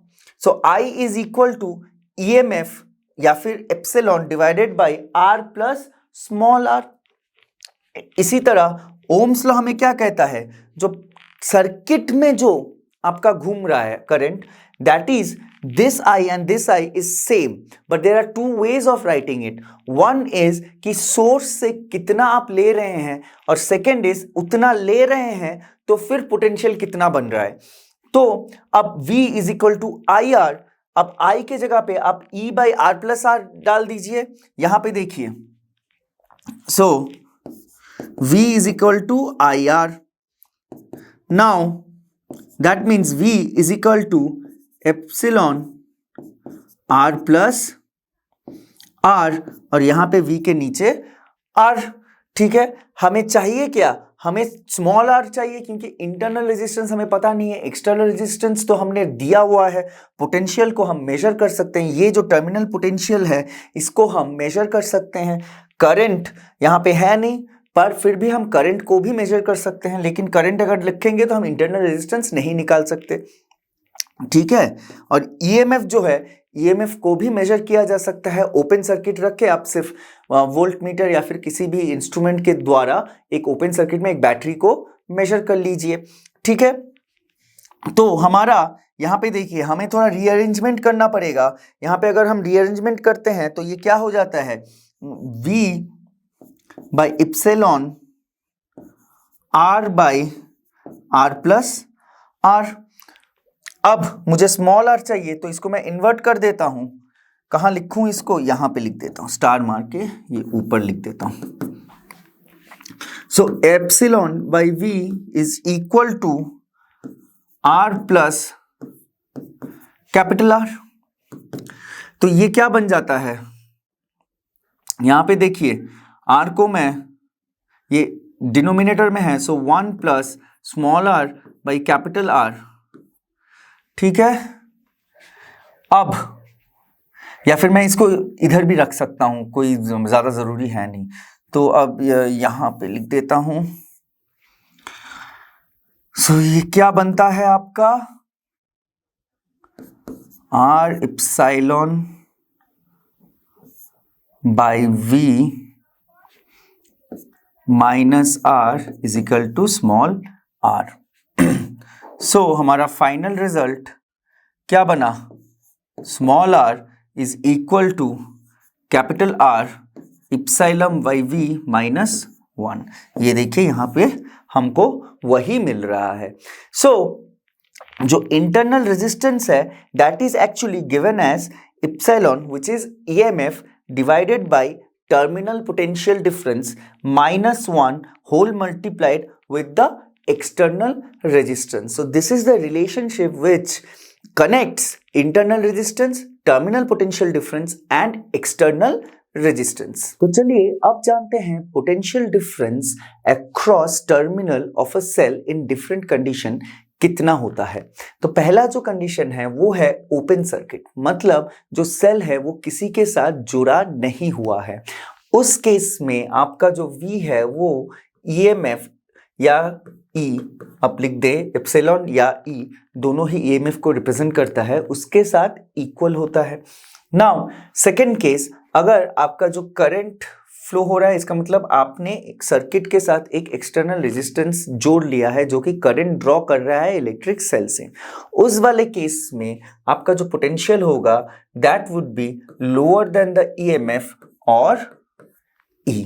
so I is equal to EMF या फिर epsilon divided by R plus small r। इसी तरह ओम्स लॉ हमें क्या कहता है, जो सर्किट में जो आपका घूम रहा है current, that is this I and this I is same, but there are two ways of writing it. One is कि सोर्स से कितना आप ले रहे हैं, और सेकेंड इज उतना ले रहे हैं तो फिर पोटेंशियल कितना बन रहा है। तो अब V is equal to I R, अब I के जगह पे आप E by R plus R डाल दीजिए। यहां पे देखिए, so V is equal to I R. Now that means V is equal to epsilon R plus R, और यहां पे V के नीचे R, ठीक है। हमें चाहिए क्या, हमें स्मॉल r चाहिए, क्योंकि इंटरनल रेजिस्टेंस हमें पता नहीं है, एक्सटर्नल रेजिस्टेंस तो हमने दिया हुआ है। पोटेंशियल को हम मेजर कर सकते हैं, ये जो टर्मिनल पोटेंशियल है इसको हम मेजर कर सकते हैं। करंट यहाँ पे है नहीं, पर फिर भी हम करंट को भी मेजर कर सकते हैं, लेकिन करंट अगर लिखेंगे तो हम इंटरनल रेजिस्टेंस नहीं निकाल सकते, ठीक है। और ईएमएफ जो है, ईएमएफ को भी मेजर किया जा सकता है। ओपन सर्किट रख के आप सिर्फ वोल्ट मीटर या फिर किसी भी इंस्ट्रूमेंट के द्वारा एक ओपन सर्किट में एक बैटरी को मेजर कर लीजिए, ठीक है। तो हमारा यहाँ पे देखिए, हमें थोड़ा रीअरेंजमेंट करना पड़ेगा। यहाँ पे अगर हम रीअरेंजमेंट करते हैं तो ये क्या हो जाता है, V by epsilon R by R plus R। अब मुझे स्मॉल r चाहिए, तो इसको मैं इन्वर्ट कर देता हूं। कहां लिखूं इसको, यहां पे लिख देता हूं, स्टार मार के ये ऊपर लिख देता हूं। So epsilon by V is equal to R plus capital R। तो ये क्या बन जाता है, यहां पे देखिए R को मैं, ये डिनोमिनेटर में है, सो 1 plus small r by capital R, ठीक है। अब या फिर मैं इसको इधर भी रख सकता हूं, कोई ज्यादा जरूरी है नहीं, तो अब यहां पे लिख देता हूं। सो ये क्या बनता है आपका, R epsilon by V minus R is equal to small r। So हमारा फाइनल रिजल्ट क्या बना, small r is equal to capital R epsilon by V minus 1। ये देखिए यहाँ पे हमको वही मिल रहा है। सो जो इंटरनल रेजिस्टेंस है that is actually given as epsilon which is EMF divided by terminal potential difference minus 1 whole multiplied with the external resistance. So this is the relationship which connects internal resistance, terminal potential difference and external resistance. तो चलिए अब जानते हैं potential difference across terminal of a cell in different condition कितना होता है। तो पहला जो कंडीशन है वो है ओपन सर्किट, मतलब जो सेल है वो किसी के साथ जुड़ा नहीं हुआ है। उस केस में आपका जो V है वो EMF या E, आप लिख दे एप्सिलॉन या E, दोनों ही EMF को रिप्रेजेंट करता है, उसके साथ इक्वल होता है। नाउ सेकेंड केस, अगर आपका जो करंट फ्लो हो रहा है, इसका मतलब आपने एक सर्किट के साथ एक एक्सटर्नल रेजिस्टेंस जोड़ लिया है जो कि करंट ड्रॉ कर रहा है इलेक्ट्रिक सेल से। उस वाले केस में आपका जो पोटेंशियल होगा that would be lower than the EMF और E,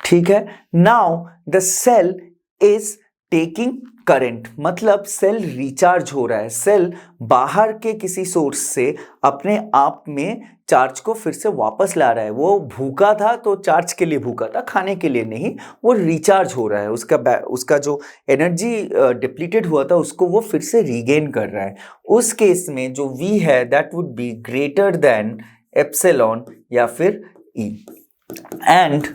ठीक है। Now the cell is taking current, मतलब सेल रिचार्ज हो रहा है, सेल बाहर के किसी सोर्स से अपने आप में चार्ज को फिर से वापस ला रहा है। वो भूखा था तो चार्ज के लिए भूखा था, खाने के लिए नहीं, वो रिचार्ज हो रहा है, उसका जो एनर्जी डिप्लीटेड हुआ था उसको वो फिर से रीगेन कर रहा है। उस केस में जो V है that would be greater than epsilon या फिर E, and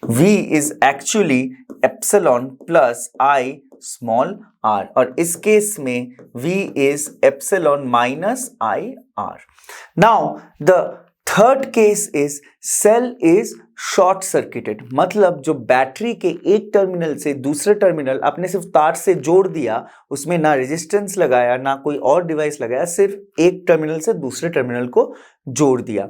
V is actually epsilon plus I small r, और इस केस में V is epsilon minus I r। Now the third case is cell is short circuited, मतलब जो battery के एक terminal से दूसरे टर्मिनल आपने सिर्फ तार से जोड़ दिया, उसमें ना रेजिस्टेंस लगाया ना कोई और डिवाइस लगाया, सिर्फ एक टर्मिनल से दूसरे टर्मिनल को जोड़ दिया,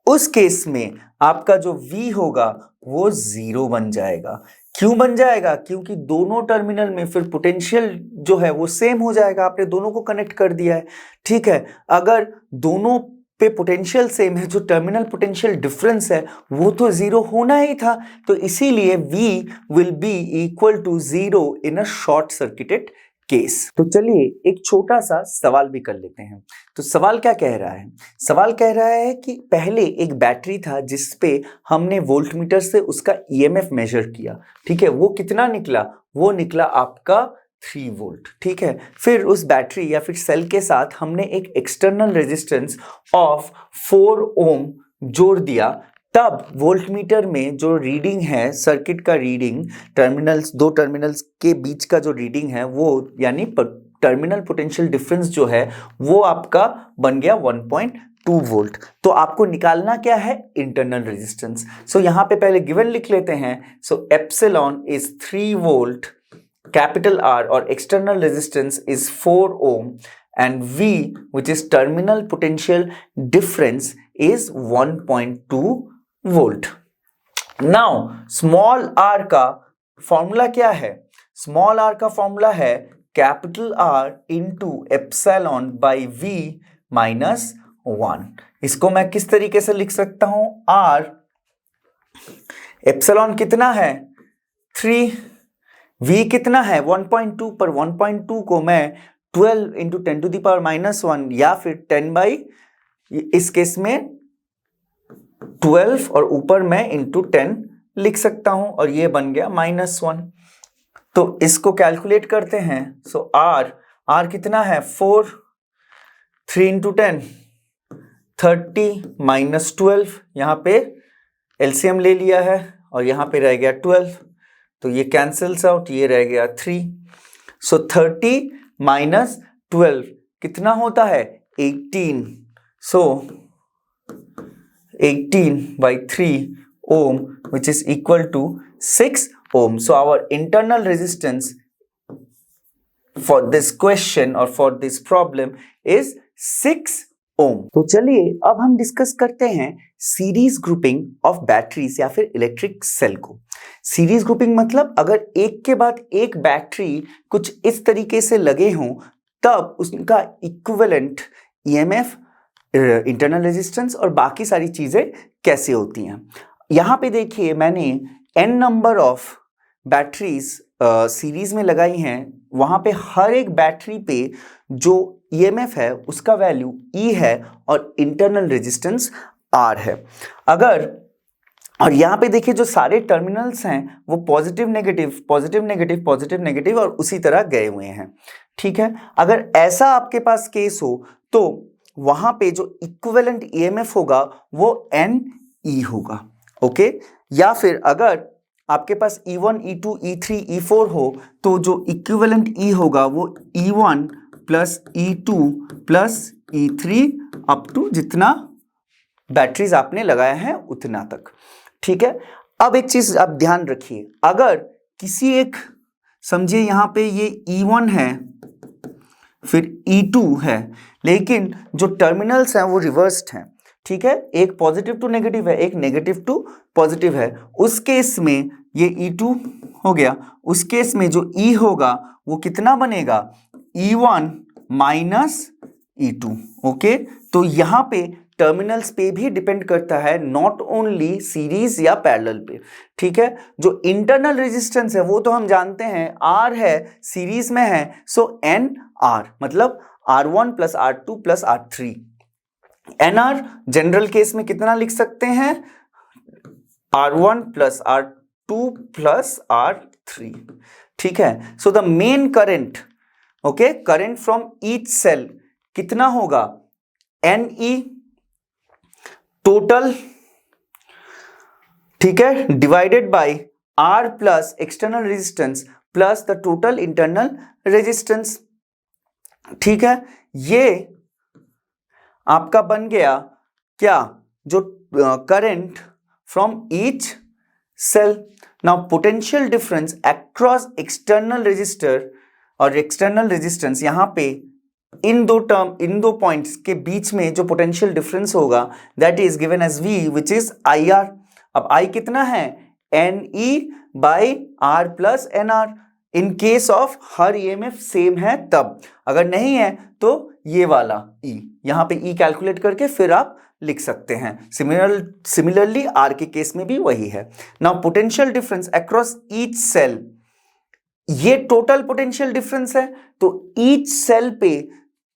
उस केस में आपका जो V होगा वो 0 बन जाएगा। क्यों बन जाएगा? क्योंकि दोनों टर्मिनल में फिर पोटेंशियल जो है वो सेम हो जाएगा, आपने दोनों को कनेक्ट कर दिया है। ठीक है, अगर दोनों पे पोटेंशियल सेम है, जो टर्मिनल पोटेंशियल डिफरेंस है वो तो 0 होना ही था, तो इसीलिए V will be equal to 0 in a short circuited case. तो चलिए एक छोटा सा सवाल भी कर लेते हैं। तो सवाल क्या कह रहा है? सवाल कह रहा है कि पहले एक बैटरी था जिसपे हमने वोल्टमीटर से उसका ईएमएफ मेजर किया, ठीक है, वो कितना निकला? वो निकला आपका 3 वोल्ट। ठीक है, फिर उस बैटरी या फिर सेल के साथ हमने एक एक्सटर्नल रेजिस्टेंस ऑफ 4 ओम जोड़ दिया, तब वोल्टमीटर में जो रीडिंग है, सर्किट का रीडिंग, टर्मिनल्स, दो टर्मिनल्स के बीच का जो रीडिंग है वो, यानी टर्मिनल पोटेंशियल डिफरेंस जो है वो आपका बन गया 1.2 वोल्ट। तो आपको निकालना क्या है? Internal resistance. सो यहां पे पहले गिवन लिख लेते हैं। So epsilon is 3 volt, capital R, और external resistance is 4 ohm, and V, which is terminal potential difference, is 1.2 volt. Now small r का फॉर्मूला क्या है? स्मॉल r का फॉर्मूला है capital R into epsilon by V minus 1। इसको मैं किस तरीके से लिख सकता हूं? R, एप्सिलॉन कितना है? 3, V कितना है? 1.2, पर 1.2 को मैं 12 into 10 to the power minus 1 या फिर 10 बाई, इस केस में 12 और ऊपर मैं इंटू 10 लिख सकता हूं, और ये बन गया -1। तो इसको कैलकुलेट करते हैं। सो R कितना है? 4, 3 इंटू 10 30 माइनस 12, यहाँ पे एलसीएम ले लिया है और यहाँ पे रह गया 12, तो ये कैंसल्स आउट, ये रह गया 3। सो 30 माइनस 12 कितना होता है? 18। सो 18 by 3 ohm, which is equal to 6 ohm. So our internal resistance for this question or for this problem is 6 ohm. तो चलिए अब हम डिस्कस करते हैं सीरीज ग्रुपिंग ऑफ बैटरीज या फिर इलेक्ट्रिक सेल को। सीरीज ग्रुपिंग मतलब अगर एक के बाद एक बैटरी कुछ इस तरीके से लगे हों, तब उसका इक्विवेलेंट ईएमएफ, इंटरनल रेजिस्टेंस और बाकी सारी चीजें कैसे होती हैं। यहां पे देखिए मैंने n number of batteries series में लगाई हैं, वहां पे हर एक बैटरी पे जो ईएमएफ है उसका वैल्यू E है और इंटरनल रेजिस्टेंस R है। अगर, और यहाँ पे देखिए जो सारे टर्मिनल्स हैं वो positive negative positive negative positive negative और उसी तरह गए हुए हैं। ठीक है, अगर ऐसा आपके पास केस हो तो वहां पे जो इक्विवेलेंट ईएमएफ होगा वो NE होगा। ओके, या फिर अगर आपके पास E1, E2, E3, E4 हो तो जो इक्विवेलेंट E होगा वो E1 plus E2 plus E3 up to जितना बैटरीज आपने लगाया है उतना तक। ठीक है, अब एक चीज आप ध्यान रखिए, अगर किसी एक, समझिए यहां पे ये E1 है फिर E2 है, लेकिन जो टर्मिनल्स हैं वो रिवर्स्ड हैं। ठीक है, एक पॉजिटिव टू नेगेटिव है, एक नेगेटिव टू पॉजिटिव है, उस केस में ये E2 हो गया, उस केस में जो E होगा वो कितना बनेगा? E1 minus E2। ओके, तो यहां पे टर्मिनल्स पे भी डिपेंड करता है, नॉट ओनली सीरीज या पैरेलल पे। ठीक है, जो इंटरनल रेजिस्टेंस है वो तो हम जानते हैं R है, सीरीज में है, सो NR मतलब R1 plus R2 plus R3। NR general case में कितना लिख सकते हैं? R1 plus R2 plus R3। ठीक है, so the main current, okay, current from each cell कितना होगा? NE टोटल, ठीक है, divided by R plus external resistance plus the total internal resistance. ठीक है, ये आपका बन गया क्या? जो current from each cell. Now potential difference across external resistor और एक्सटर्नल रेजिस्टेंस, यहाँ पे इन दो पॉइंट्स के बीच में जो पोटेंशियल डिफरेंस होगा that is given as V, which is IR। अब I कितना है, NE by R plus NR। In case of her EMF same है तब, अगर नहीं है तो ये वाला E, यहाँ पे E कैलकुलेट करके फिर आप लिख सकते हैं। सिमिलरली R के केस में भी वही है। Now potential difference across each cell, ये टोटल पोटेंशियल डिफरेंस है, तो ईच सेल पे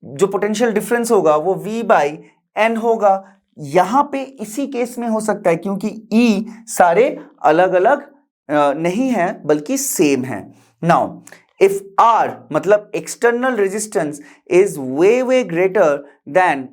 जो पोटेंशियल डिफरेंस होगा वो V बाई N होगा। यहां पे इसी केस में हो सकता है क्योंकि E सारे अलग अलग नहीं है बल्कि सेम है। नाउ इफ R मतलब external resistance is way greater than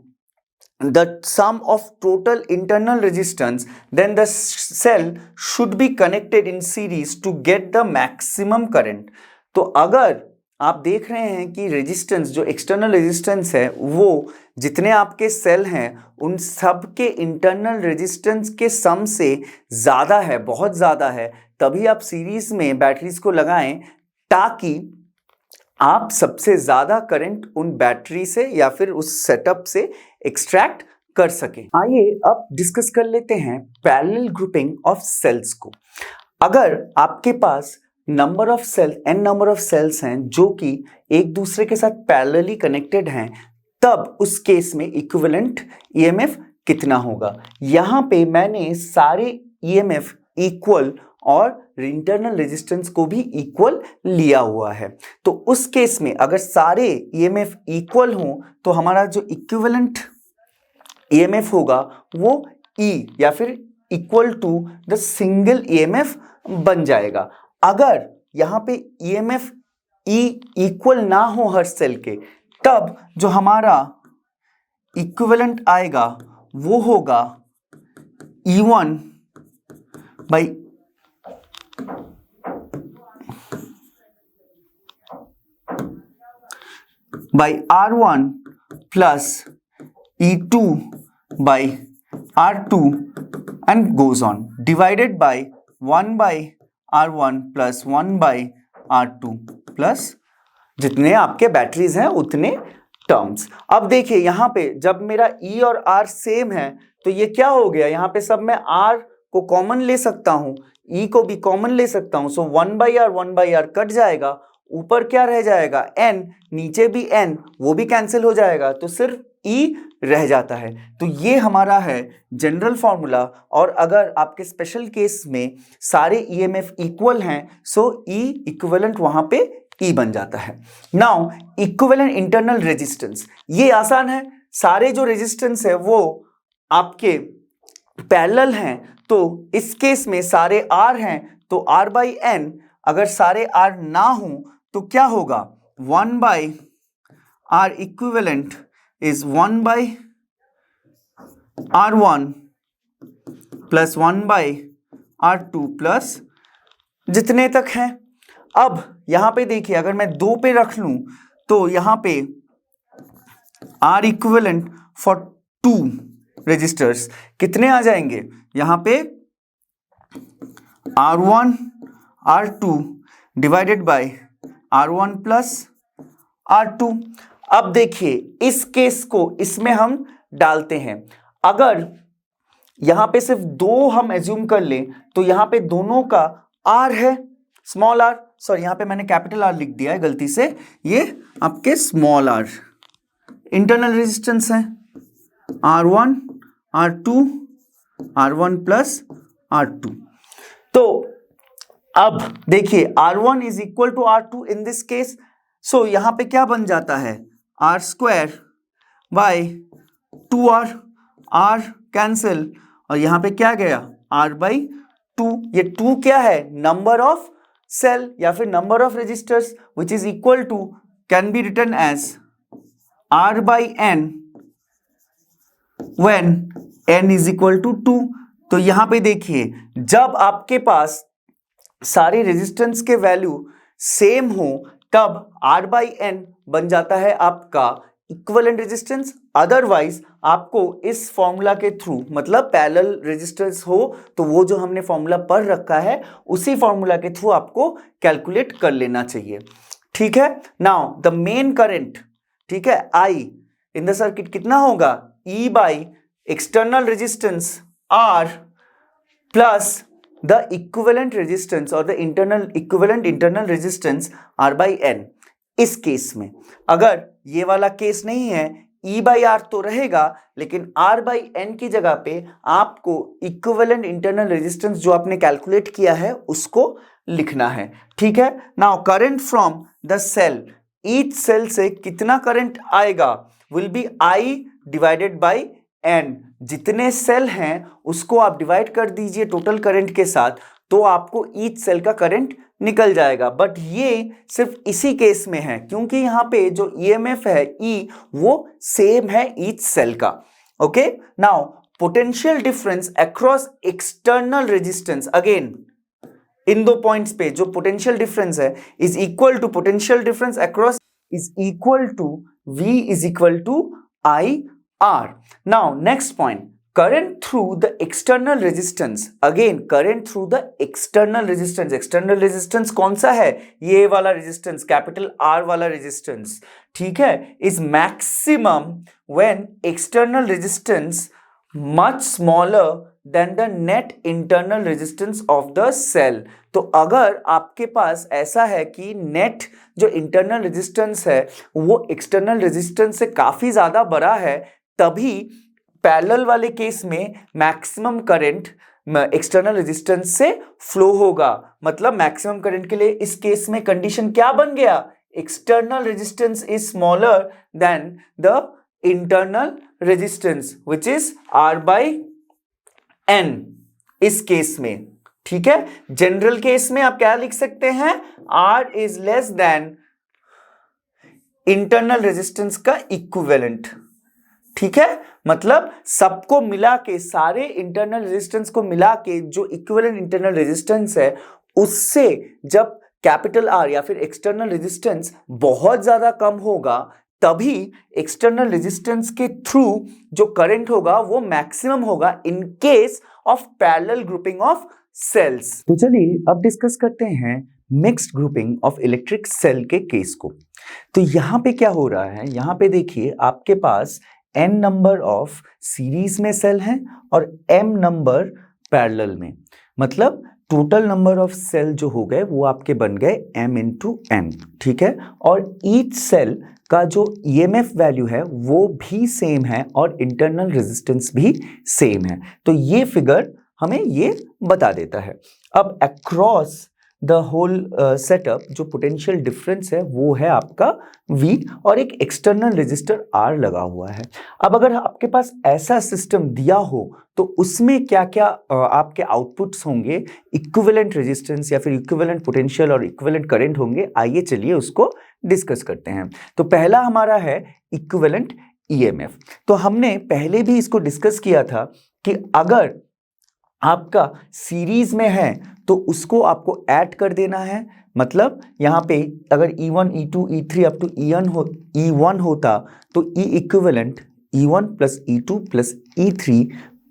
the sum of total internal resistance, then the cell should be connected in series to get the maximum current। तो अगर आप देख रहे हैं कि रेजिस्टेंस, जो एक्सटर्नल रेजिस्टेंस है वो जितने आपके सेल हैं उन सब के इंटरनल रेजिस्टेंस के सम से ज़्यादा है, बहुत ज़्यादा है, तभी आप सीरीज में बैटरीज को लगाएं ताकि आप सबसे ज़्यादा करंट उन बैटरी से या फिर उस सेटअप से एक्सट्रैक्ट कर सके। आइए अब डिस्कस कर लेते हैं पैरेलल ग्रुपिंग ऑफ सेल्स को। अगर आपके पास number of cell n number of cells हैं जो कि एक दूसरे के साथ पैरेलली कनेक्टेड हैं, तब उस केस में इक्विवेलेंट EMF कितना होगा। यहाँ पे मैंने सारे EMF इक्वल और इंटरनल रेजिस्टेंस को भी इक्वल लिया हुआ है। तो उस केस में अगर सारे EMF इक्वल हों तो हमारा जो इक्विवेलेंट EMF होगा वो E या फिर equal to the single EMF बन जाएगा। अगर यहाँ पे EMF E इक्वल ना हो हर सेल के, तब जो हमारा इक्विवेलेंट आएगा वो होगा E1 by R1 plus E2 by R2 and goes on, divided by 1 by R1 plus 1 by R2 plus जितने आपके बैटरीज हैं उतने टर्म्स। अब देखिए यहाँ पे जब मेरा E और R सेम है तो ये क्या हो गया, यहाँ पे सब मैं R को कॉमन ले सकता हूँ, E को भी कॉमन ले सकता हूँ। सो 1 बाई R कट जाएगा, ऊपर क्या रह जाएगा N, नीचे भी N, वो भी कैंसिल हो जाएगा, तो सिर्फ E रह जाता है। तो ये हमारा है जनरल फॉर्मूला। और अगर आपके स्पेशल केस में सारे EMF इक्वल हैं सो E इक्विवेलेंट वहां पे E बन जाता है। नाउ इक्विवेलेंट इंटरनल रेजिस्टेंस, ये आसान है, सारे जो रेजिस्टेंस है वो आपके पैरेलल हैं, तो इस केस में सारे R हैं तो R बाई N, अगर सारे R ना हो तो क्या होगा, 1 by R equivalent is 1 by R1 plus 1 by R2 plus जितने तक हैं। अब यहां पे देखिए अगर मैं 2 पे रख लूं तो यहां पे R इक्विवेलेंट फॉर 2 रजिस्टर्स कितने आ जाएंगे, यहां पे R1 R2 divided by R1 plus R2। अब देखिए इस केस को इसमें हम डालते हैं, अगर यहां पे सिर्फ 2 हम एज्यूम कर लें तो यहां पे दोनों का R है, स्मॉल r, सॉरी यहाँ पे मैंने कैपिटल R लिख दिया है गलती से, ये आपके स्मॉल r इंटरनल रेजिस्टेंस है, R1 R2 R1 plus R2। तो अब देखिए R1 is equal to R2 in this case, so यहां पे क्या बन जाता है, R square by 2R, R cancel, और यहां पे क्या गया R बाई 2। ये 2 क्या है, नंबर ऑफ सेल या फिर number of resistors, which is equal to, can be written as R by N when N is equal to 2। तो यहां पे देखिए जब आपके पास सारे रेजिस्टेंस के वैल्यू सेम हो तब R बाई N बन जाता है आपका इक्विवेलेंट रेजिस्टेंस, अदरवाइज आपको इस फॉर्मूला के थ्रू, मतलब पैरेलल रेजिस्टेंस हो तो वो जो हमने फॉर्मूला पढ़ रखा है उसी फॉर्मूला के थ्रू आपको कैलकुलेट कर लेना चाहिए। ठीक है, नाउ द मेन करंट, ठीक है, आई इन द सर्किट कितना होगा, E by external resistance R plus the equivalent resistance और the internal equivalent internal resistance R by N। इस केस में अगर ये वाला केस नहीं है, E बाई आर तो रहेगा, लेकिन R बाई N की जगह पे आपको इक्विवेलेंट इंटरनल रेजिस्टेंस जो आपने कैलकुलेट किया है उसको लिखना है। ठीक है, now current from the cell, each cell से कितना करंट आएगा will be I divided by N। जितने सेल हैं उसको आप डिवाइड कर दीजिए टोटल करंट के साथ, तो आपको ईच सेल का करंट निकल जाएगा। बट ये सिर्फ इसी केस में है क्योंकि यहाँ पे जो ईएमएफ है E वो सेम है ईच सेल का। Okay, now potential difference across external resistance, again इन दो पॉइंट्स पे जो पोटेंशियल डिफरेंस है is equal to potential difference across is equal to V is equal to I R। Now next point, current through the external resistance, again current through the external resistance, external resistance कौन सा है, ये वाला resistance, capital R वाला resistance, ठीक है, is maximum when external resistance much smaller than the net internal resistance of the cell। तो अगर आपके पास ऐसा है कि नेट जो इंटरनल रेजिस्टेंस है वो एक्सटर्नल रेजिस्टेंस से काफी ज्यादा बड़ा है, तभी पैरेलल वाले केस में मैक्सिमम करंट एक्सटर्नल रेजिस्टेंस से फ्लो होगा। मतलब मैक्सिमम करंट के लिए इस केस में कंडीशन क्या बन गया, external resistance is smaller than the internal resistance which is R by N इस केस में। ठीक है, जनरल केस में आप क्या लिख सकते हैं, R is less than internal resistance का इक्विवेलेंट। ठीक है, मतलब सबको मिला के, सारे इंटरनल रेजिस्टेंस को मिला के जो इक्विवेलेंट इंटरनल रेजिस्टेंस है उससे जब कैपिटल R या फिर एक्सटर्नल रेजिस्टेंस बहुत ज्यादा कम होगा तभी एक्सटर्नल रेजिस्टेंस के थ्रू जो करंट होगा वो मैक्सिमम होगा in case of parallel grouping of cells. तो चलिए अब डिस्कस करते हैं mixed grouping of electric cell के केस को। तो यहां पे क्या हो रहा है, यहां पे देखिए आपके पास n नंबर ऑफ सीरीज में सेल हैं और m नंबर पैरेलल में, मतलब टोटल नंबर ऑफ सेल जो हो गए वो आपके बन गए m इंटू n। ठीक है, और ईच सेल का जो EMF वैल्यू है वो भी सेम है और इंटरनल रेजिस्टेंस भी सेम है। तो ये फिगर हमें ये बता देता है। अब अक्रॉस द होल सेटअप जो पोटेंशियल डिफरेंस है वो है आपका V और एक एक्सटर्नल रेजिस्टर R लगा हुआ है। अब अगर आपके पास ऐसा सिस्टम दिया हो तो उसमें क्या क्या आपके आउटपुट्स होंगे, इक्विवेलेंट रेजिस्टेंस या फिर इक्विवेलेंट पोटेंशियल और इक्विवेलेंट करंट होंगे। आइए चलिए उसको डिस्कस करते हैं। तो पहला हमारा है इक्विवेलेंट EMF। तो हमने पहले भी इसको डिस्कस किया था कि अगर आपका सीरीज में है तो उसको आपको ऐड कर देना है। मतलब यहाँ पे अगर E1, E2, E3 up to E1 होता तो E equivalent E1 plus E2 plus E3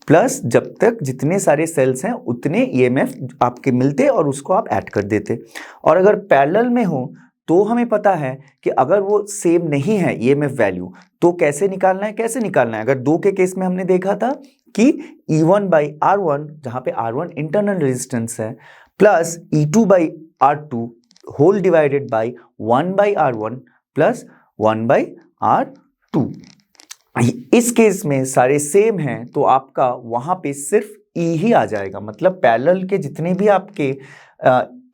plus जब तक जितने सारे सेल्स हैं उतने EMF आपके मिलते और उसको आप ऐड कर देते। और अगर पैरेलल में हो तो हमें पता है कि अगर वो सेम नहीं है EMF वैल्यू तो कैसे निकालना है, कैसे निकालना है। अगर दो के केस में हमने देखा था कि E1 बाई R1 जहाँ पे R1 इंटरनल रेजिस्टेंस है plus E2 by R2 whole divided by 1 by R1 plus 1 by R2। इस केस में सारे सेम हैं तो आपका वहाँ पे सिर्फ E ही आ जाएगा। मतलब पैरेलल के जितने भी आपके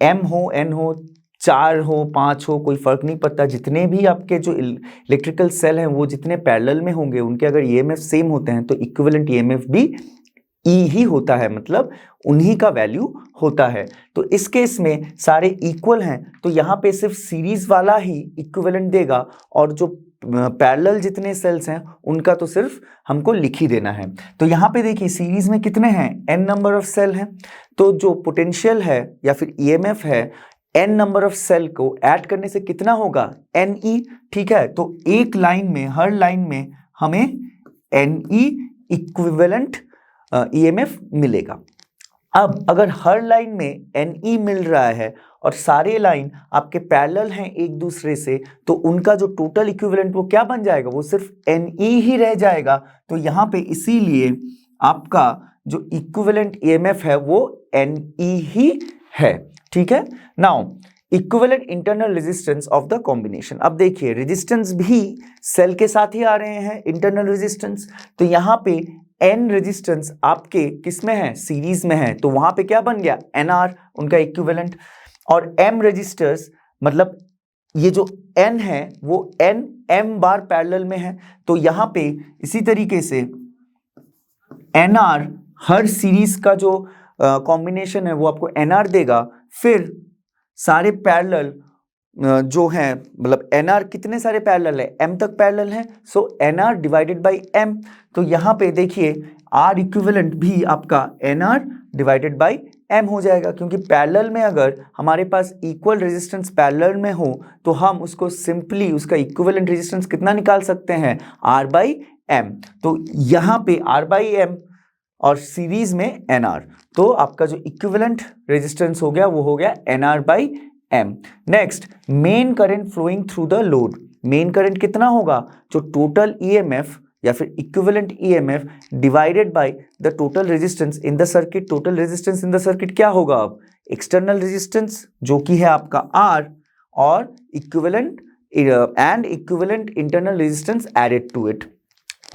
M हो, N हो, 4 हो, 5 हो, कोई फर्क नहीं पड़ता, जितने भी आपके जो इलेक्ट्रिकल सेल हैं वो जितने पैरेलल में होंगे उनके अगर EMF सेम होते हैं तो इक्विवेलेंट EMF भी E ही होता है, मतलब उन्हीं का वैल्यू होता है। तो इस केस में सारे इक्वल हैं तो यहाँ पे सिर्फ सीरीज वाला ही इक्विवेलेंट देगा और जो पैरेलल जितने सेल्स हैं उनका तो सिर्फ हमको लिख ही देना है। तो यहाँ पे देखिए सीरीज में कितने हैं, n नंबर ऑफ सेल हैं, तो जो पोटेंशियल है या फिर EMF है n नंबर ऑफ सेल को ऐड करने से कितना होगा, Ne, ठीक है। तो एक लाइन में, हर लाइन में हमें Ne इक्विवेलेंट EMF मिलेगा। अब अगर हर लाइन में Ne मिल रहा है और सारे लाइन आपके पैरेलल हैं एक दूसरे से, तो उनका जो टोटल इक्विवेलेंट वो क्या बन जाएगा, वो सिर्फ Ne ही रह जाएगा। तो यहाँ पे इसीलिए आपका जो इक्विवेलेंट EMF है वो Ne ही है, ठीक है। Now equivalent internal resistance of the combination. अब देखिए रेजिस्टेंस भी सेल के साथ ही आ रहे हैं, इंटरनल रेजिस्टेंस। तो यहाँ पे N रेजिस्टेंस आपके किस में है, सीरीज में है, तो वहां पे क्या बन गया, NR उनका इक्विवेलेंट। और M रेजिस्टर्स मतलब ये जो N है वो N M बार पैरेलल में है, तो यहाँ पे इसी तरीके से NR हर सीरीज का जो कॉम्बिनेशन है वो आपको NR देगा। फिर सारे पैरेलल जो है, मतलब NR कितने सारे पैरेलल है, M तक पैरेलल है, सो NR डिवाइडेड बाई M। तो यहाँ पे देखिए R इक्विवेलेंट भी आपका NR डिवाइडेड बाई M हो जाएगा, क्योंकि पैरेलल में अगर हमारे पास इक्वल रेजिस्टेंस पैरेलल में हो तो हम उसको सिंपली उसका इक्विवेलेंट रेजिस्टेंस कितना निकाल सकते हैं, R बाई M। तो यहाँ पे R बाई M और सीरीज में NR, तो आपका जो इक्विवेलेंट रेजिस्टेंस हो गया वो हो गया NR by M। Next, main current flowing through the load. Main current कितना होगा, जो टोटल EMF या फिर equivalent EMF divided by the total resistance in the circuit. Total resistance in the circuit क्या होगा, अब एक्सटर्नल रेजिस्टेंस जो कि है आपका R और equivalent and equivalent internal resistance added to it.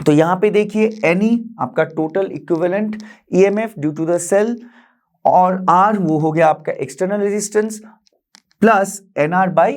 तो यहाँ पे देखिए NE आपका total equivalent EMF due to the cell, और R वो हो गया आपका external resistance, plus NR by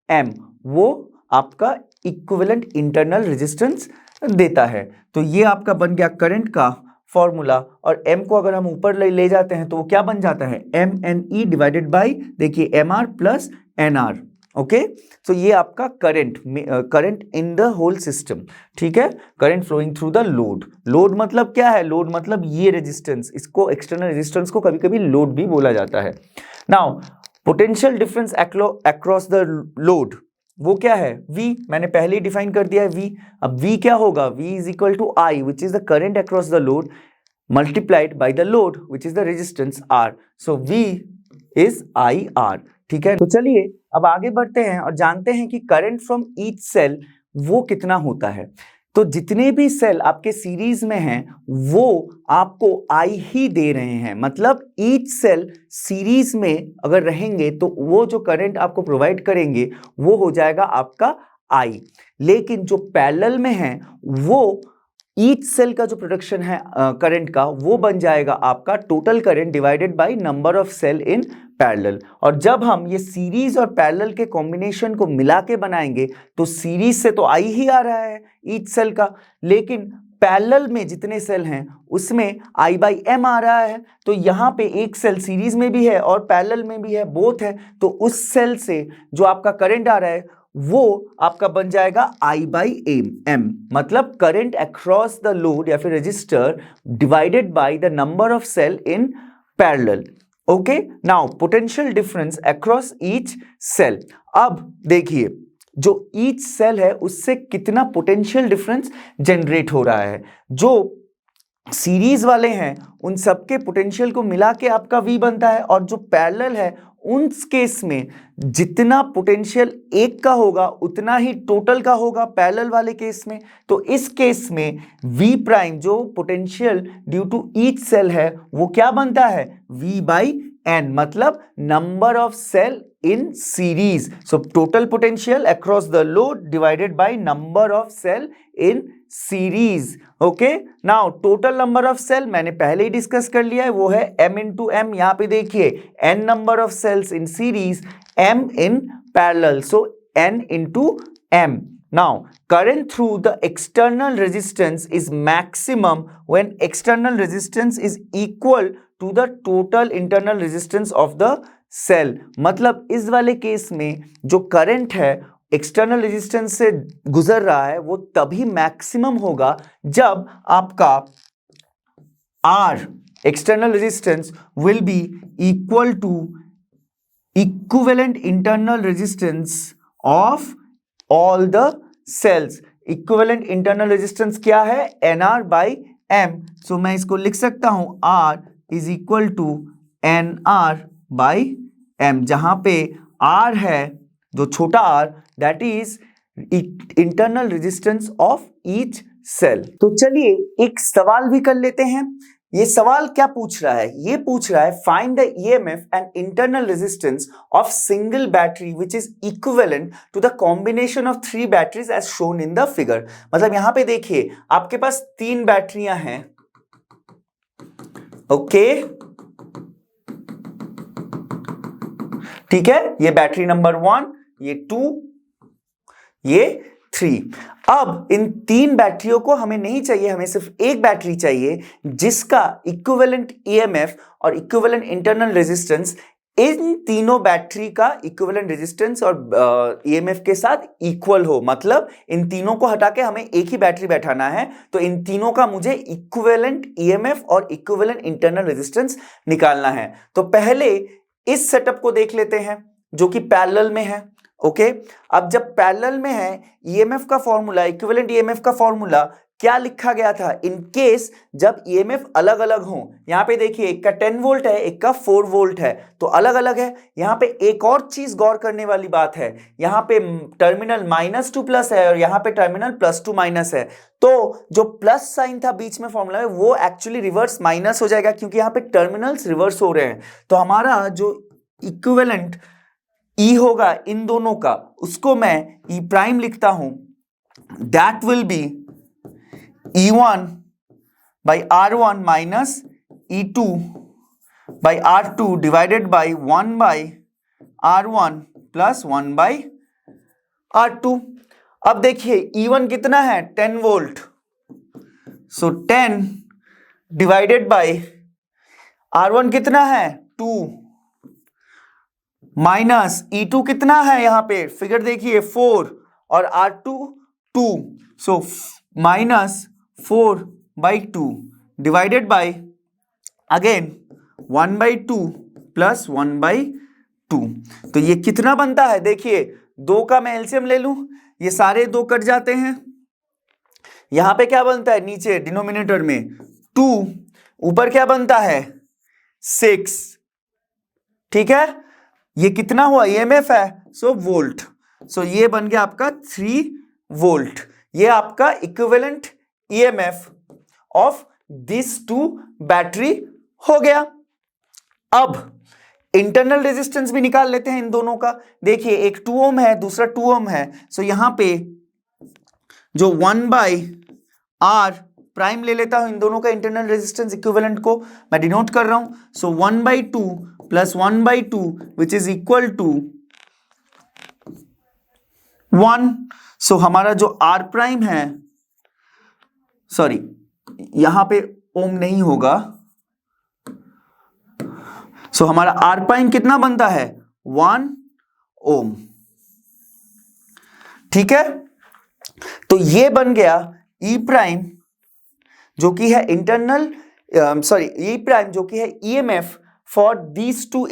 M वो आपका इक्विवेलेंट इंटरनल रेजिस्टेंस देता है। तो ये आपका बन गया करंट का फॉर्मूला, और M को अगर हम ऊपर ले जाते हैं तो वो क्या बन जाता है, MNE डिवाइडेड बाई देखिए MR प्लस NR। ओके, तो ये आपका current in the whole system, ठीक है। Current flowing through the load. Load मतलब क्या है, लोड मतलब ये रेजिस्टेंस, इसको एक्सटर्नल रेजिस्टेंस को कभी कभी लोड भी बोला जाता है। Now potential difference across the load वो क्या है, V मैंने पहले ही डिफाइन कर दिया है V। अब V क्या होगा, V is equal to I which is the current across the load multiplied by the load which is the resistance R। So V is IR, ठीक है। तो चलिए अब आगे बढ़ते हैं और जानते हैं कि करंट फ्रॉम ईच सेल वो कितना होता है। तो जितने भी सेल आपके सीरीज में हैं वो आपको I ही दे रहे हैं, मतलब ईच सेल सीरीज में अगर रहेंगे तो वो जो करंट आपको प्रोवाइड करेंगे वो हो जाएगा आपका I। लेकिन जो पैरेलल में है वो ईच सेल का जो प्रोडक्शन है करंट का वो बन जाएगा आपका total current divided by number of cell in parallel. और जब हम ये सीरीज और पैरेलल के कॉम्बिनेशन को मिला के बनाएंगे तो सीरीज से तो I ही आ रहा है ईच सेल का, लेकिन पैरेलल में जितने सेल हैं उसमें I बाई M आ रहा है। तो यहाँ पे एक सेल सीरीज में भी है और पैरेलल में भी है, बोथ है, तो उस सेल से जो आपका करंट आ रहा है वो आपका बन जाएगा I बाई M, मतलब करंट अक्रॉस द लोड या फिर resistor divided by the number of cell in parallel. Okay, now potential difference across each cell. अब देखिए जो ईच सेल है उससे कितना पोटेंशियल डिफरेंस जनरेट हो रहा है। जो सीरीज वाले हैं उन सबके पोटेंशियल को मिला के आपका V बनता है, और जो पैरेलल है उन केस में जितना पोटेंशियल एक का होगा उतना ही टोटल का होगा पैरेलल वाले केस में। तो इस केस में V प्राइम जो potential due to each cell है वो क्या बनता है, V बाई N, मतलब number of cell in series. So total potential across the load divided by number of cell in series. Okay, now total number of cell मैंने पहले ही discuss कर लिया है, वो है M इंटू M। यहां पे देखिए N number of cells in series, M in parallel, so N into M। Now, current through the external resistance is maximum when external resistance is equal to the total internal resistance of the cell। मतलब इस वाले case में जो current है external resistance से गुजर रहा है वो तभी मैक्सिमम होगा जब आपका R external resistance will be equal to equivalent internal resistance of all the cells. Equivalent internal resistance क्या है? NR/M। सो मैं इसको लिख सकता हूं R is equal to NR/M, जहां पे R है जो छोटा r, that is internal resistance of each cell. तो चलिए एक सवाल भी कर लेते हैं। ये सवाल क्या पूछ रहा है? ये पूछ रहा है find the EMF and internal resistance of single battery which is equivalent to the combination of 3 batteries as shown in the figure. मतलब यहां पे देखिए आपके पास 3 बैटरियां हैं, ओके ठीक है, ये बैटरी नंबर 1, ये 2, ये 3। अब इन 3 बैटरियों को हमें नहीं चाहिए, हमें सिर्फ एक बैटरी चाहिए जिसका इक्विवेलेंट EMF और इक्विवेलेंट इंटरनल रेजिस्टेंस इन तीनों बैटरी का इक्विवेलेंट रेजिस्टेंस और EMF के साथ इक्वल हो। मतलब इन तीनों को हटा के हमें एक ही बैटरी बैठाना है, तो इन तीनों का मुझे इक्विवेलेंट EMF और इक्विवेलेंट इंटरनल रेजिस्टेंस निकालना है। तो पहले इस सेटअप को देख लेते हैं जो कि पैरेलल में है, ओके। अब जब पैरेलल में है, EMF का फॉर्मूला, इक्विवेलेंट EMF का फॉर्मूला क्या लिखा गया था? इन केस जब EMF अलग अलग हो, यहां पे देखिए एक का 10 वोल्ट है, एक का 4 वोल्ट है, तो अलग अलग है। यहां पे एक और चीज गौर करने वाली बात है, यहां पे टर्मिनल -2 प्लस है और यहां पे टर्मिनल +2 माइनस है। तो जो प्लस साइन था बीच में फॉर्मूला में, वो एक्चुअली रिवर्स माइनस हो जाएगा क्योंकि यहां पे टर्मिनल्स रिवर्स हो रहे हैं। तो हमारा जो इक्विवेलेंट E होगा इन दोनों का, उसको मैं E प्राइम लिखता हूं, that will be E1 by R1 minus E2 by R2 divided by 1 by R1 plus 1 by R2। अब देखिए E1 कितना है? 10 volt, so 10 divided by R1 कितना है? 2 माइनस E2 कितना है? यहां पे फिगर देखिए 4 और R2 2, so minus 4/2 divided by again 1/2 plus 1/2। तो ये कितना बनता है? देखिए 2 का मैं एलसीएम ले लूं, ये सारे 2 कट जाते हैं। यहां पे क्या बनता है? नीचे डिनोमिनेटर में 2, ऊपर क्या बनता है? 6, ठीक है। ये कितना हुआ? EMF है, सो वोल्ट। सो ये बन गया आपका 3 वोल्ट। ये आपका equivalent EMF of this 2 battery हो गया। अब इंटरनल रेजिस्टेंस भी निकाल लेते हैं इन दोनों का। देखिए एक 2 ओम है, दूसरा 2 ओम है, सो यहां पे जो 1/R प्राइम ले लेता हूं, इन दोनों का इंटरनल रेजिस्टेंस इक्विवेलेंट को मैं डिनोट कर रहा हूं। So 1/2 plus 1/2 which is equal to 1। So हमारा जो R प्राइम है, सॉरी यहां पे ओम नहीं होगा, सो हमारा R प्राइम कितना बनता है? 1 ओम, ठीक है। तो ये बन गया E प्राइम जो कि है इंटरनल, सॉरी E प्राइम जो कि है EMF for these 2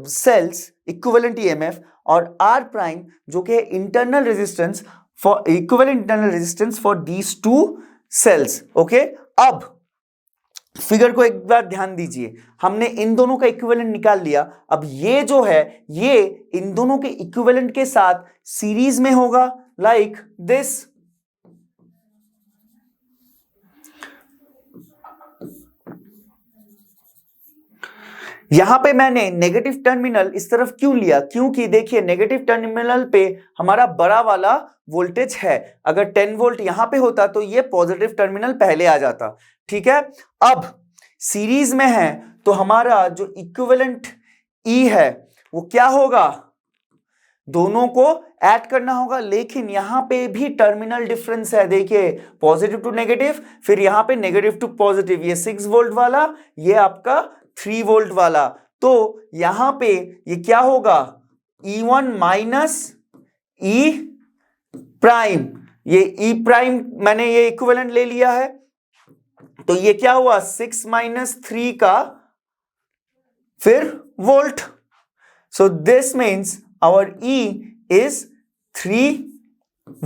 cells, equivalent EMF, और R प्राइम जो कि है internal resistance for equivalent internal resistance for these 2 cells, okay. अब फिगर को एक बार ध्यान दीजिए, हमने इन दोनों का इक्विवेलेंट निकाल लिया। अब ये जो है ये इन दोनों के इक्विवेलेंट के साथ सीरीज में होगा, लाइक दिस। यहां पे मैंने नेगेटिव टर्मिनल इस तरफ क्यों लिया? क्योंकि देखिए नेगेटिव टर्मिनल पे हमारा बड़ा वाला वोल्टेज है। अगर 10 वोल्ट यहां पे होता तो ये पॉजिटिव टर्मिनल पहले आ जाता, ठीक है। अब सीरीज में है तो हमारा जो इक्विवेलेंट E है वो क्या होगा? दोनों को ऐड करना होगा, लेकिन यहां पे भी टर्मिनल डिफरेंस है। देखिए पॉजिटिव टू नेगेटिव, फिर यहां पे नेगेटिव टू पॉजिटिव, ये 6 वोल्ट वाला, ये आपका 3 वोल्ट वाला। तो यहां पे ये क्या होगा? E1 माइनस E प्राइम, ये E प्राइम मैंने ये इक्विवेलेंट ले लिया है, तो ये क्या हुआ? 6 - 3 का फिर volt. So this means our E is 3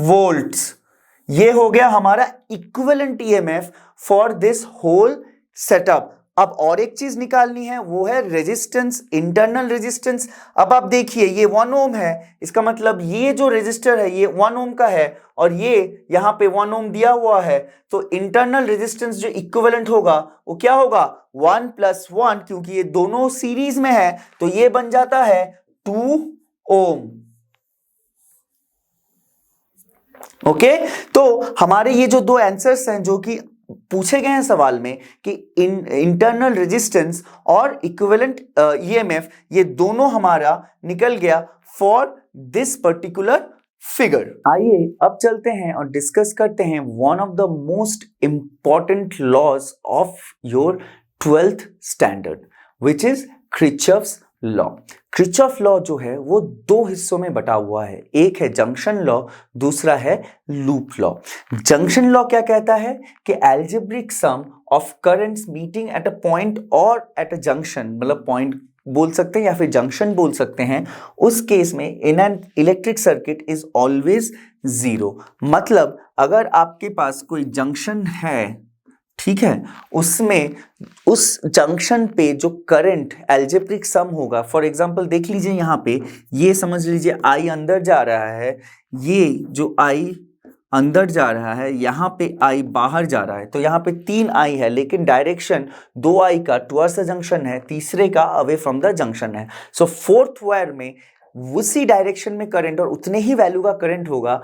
volts. ये हो गया हमारा equivalent EMF for this whole setup. अब और एक चीज निकालनी है, वो है रेजिस्टेंस, इंटरनल रेजिस्टेंस। अब आप देखिए ये 1 ओम है, इसका मतलब ये जो रेजिस्टर है ये 1 ओम का है और ये यहाँ पे 1 ओम दिया हुआ है, तो इंटरनल रेजिस्टेंस जो इक्विवेलेंट होगा वो क्या होगा 1 + 1, क्योंकि ये दोनों सीरीज में है तो ये बन जाता है 2 ओम। ओके, तो हमारे ये जो दो आंसर्स हैं जो कि पूछे गए हैं सवाल में कि इंटरनल रेजिस्टेंस और इक्विवेलेंट EMF, ये दोनों हमारा निकल गया फॉर दिस पर्टिकुलर फिगर। आइए अब चलते हैं और डिस्कस करते हैं one of the most important laws of your 12th standard, which is Kirchhoff's law. Kirchhoff law जो है वो दो हिस्सों में बटा हुआ है, एक है जंक्शन लॉ, दूसरा है लूप लॉ। जंक्शन लॉ क्या कहता है कि algebraic sum of currents meeting at a point और एट अ जंक्शन, मतलब पॉइंट बोल सकते हैं या फिर जंक्शन बोल सकते हैं, उस केस में in an electric circuit is always 0। मतलब अगर आपके पास कोई जंक्शन है, ठीक है, उसमें उस जंक्शन पे जो करंट एल्जेब्रिक सम होगा, फॉर एग्जांपल देख लीजिए यहाँ पे, ये समझ लीजिए I अंदर जा रहा है, ये जो I अंदर जा रहा है, यहाँ पे I बाहर जा रहा है, तो यहाँ पे 3 I है, लेकिन डायरेक्शन 2 I का टुवर्ड्स द जंक्शन है, तीसरे का अवे फ्रॉम द जंक्शन है। सो फोर्थ वायर में उसी डायरेक्शन में करंट और उतने ही वैल्यू का करंट होगा,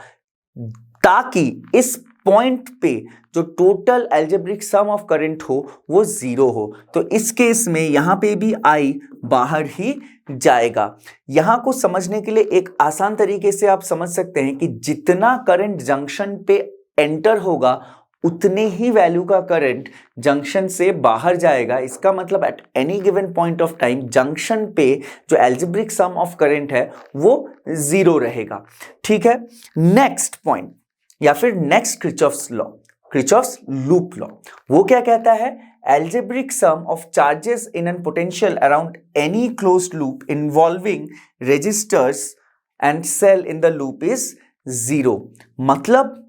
ताकि इस पॉइंट पे जो total algebraic sum of current हो वो 0 हो। तो इस केस में यहां पे भी I बाहर ही जाएगा। यहां को समझने के लिए एक आसान तरीके से आप समझ सकते हैं कि जितना करंट जंक्शन पे एंटर होगा उतने ही वैल्यू का करंट जंक्शन से बाहर जाएगा। इसका मतलब at any given point of time junction पे जो एल्जेब्रिक सम ऑफ करंट है वो 0 रहेगा। ठीक है, नेक्स्ट पॉइंट या फिर next Kirchhoff's law, Kirchhoff's loop law, वो क्या कहता है? Algebraic sum of charges in an potential around any closed loop involving resistors and cell in the loop is 0। मतलब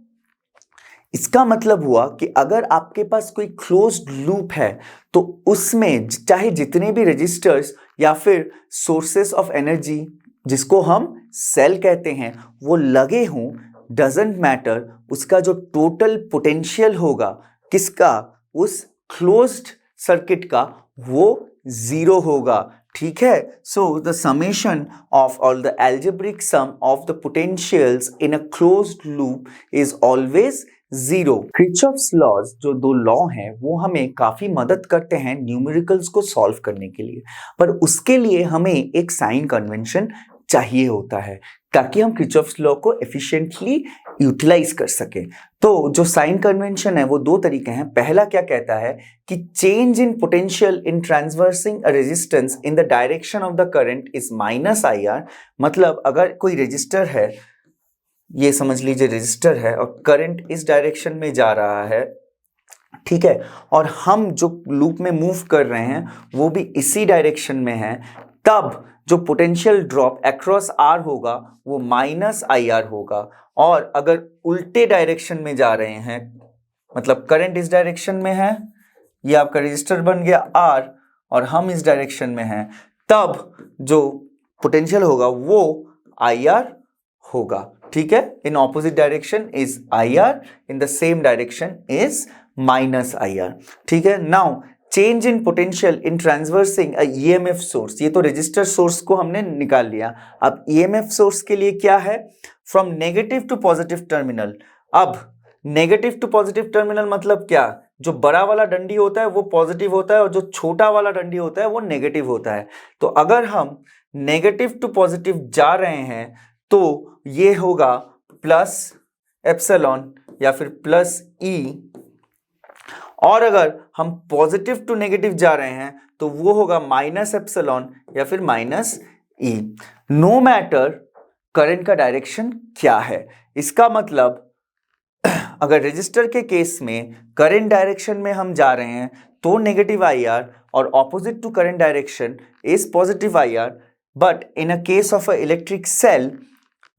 इसका मतलब हुआ कि अगर आपके पास कोई क्लोज्ड लूप है तो उसमें चाहे जितने भी रेजिस्टर्स या फिर सोर्सेस ऑफ एनर्जी जिसको हम सेल कहते हैं वो लगे हों, डजंट मैटर, उसका जो टोटल पोटेंशियल होगा किसका, उस क्लोज्ड सर्किट का, वो 0 होगा। ठीक है, so the summation of all the algebraic sum of the potentials in a closed loop is always 0। Kirchhoff's laws जो दो लॉ हैं वो हमें काफी मदद करते हैं न्यूमेरिकल्स को सॉल्व करने के लिए, पर उसके लिए हमें एक साइन कन्वेंशन चाहिए होता है ताकि हम क्रिचॉफ्स लॉ को एफिशिएंटली यूटिलाइज कर सकें। तो जो साइन कन्वेंशन है वो दो तरीके हैं। पहला क्या कहता है कि change in potential in transversing a resistance in the direction of the current is -IR। मतलब अगर कोई रेजिस्टर है, ये समझ लीजिए रेजिस्टर है और करंट इस डायरेक्शन में जा रहा है, ठीक है, और हम जो लूप में मूव कर रहे हैं वो भी इसी डायरेक्शन में है, तब जो पोटेंशियल ड्रॉप अक्रॉस R होगा वो -IR होगा। और अगर उल्टे डायरेक्शन में जा रहे हैं, मतलब करंट इस डायरेक्शन में है, ये आपका रेजिस्टर बन गया R और हम इस डायरेक्शन में हैं, तब जो पोटेंशियल होगा वो IR होगा। ठीक है, in opposite direction is IR, in the same direction is -IR। ठीक है, now change in potential in transversing a EMF source, ये तो रजिस्टर सोर्स को हमने निकाल लिया। अब EMF सोर्स के लिए क्या है? From negative to positive terminal. अब नेगेटिव टू पॉजिटिव टर्मिनल मतलब क्या? जो बड़ा वाला डंडी होता है वो पॉजिटिव होता है और जो छोटा वाला डंडी होता है वो नेगेटिव होता है। तो अगर हम नेगेटिव टू पॉजिटिव जा रहे हैं तो ये होगा प्लस एप्सिलॉन या फिर प्लस E, और अगर हम पॉजिटिव टू नेगेटिव जा रहे हैं तो वो होगा माइनस एप्सिलॉन या फिर -E। नो मैटर करंट का डायरेक्शन क्या है। इसका मतलब अगर रेजिस्टर के केस में करंट डायरेक्शन में हम जा रहे हैं तो नेगेटिव IR और opposite to current direction is positive IR, but in a case of a electric cell,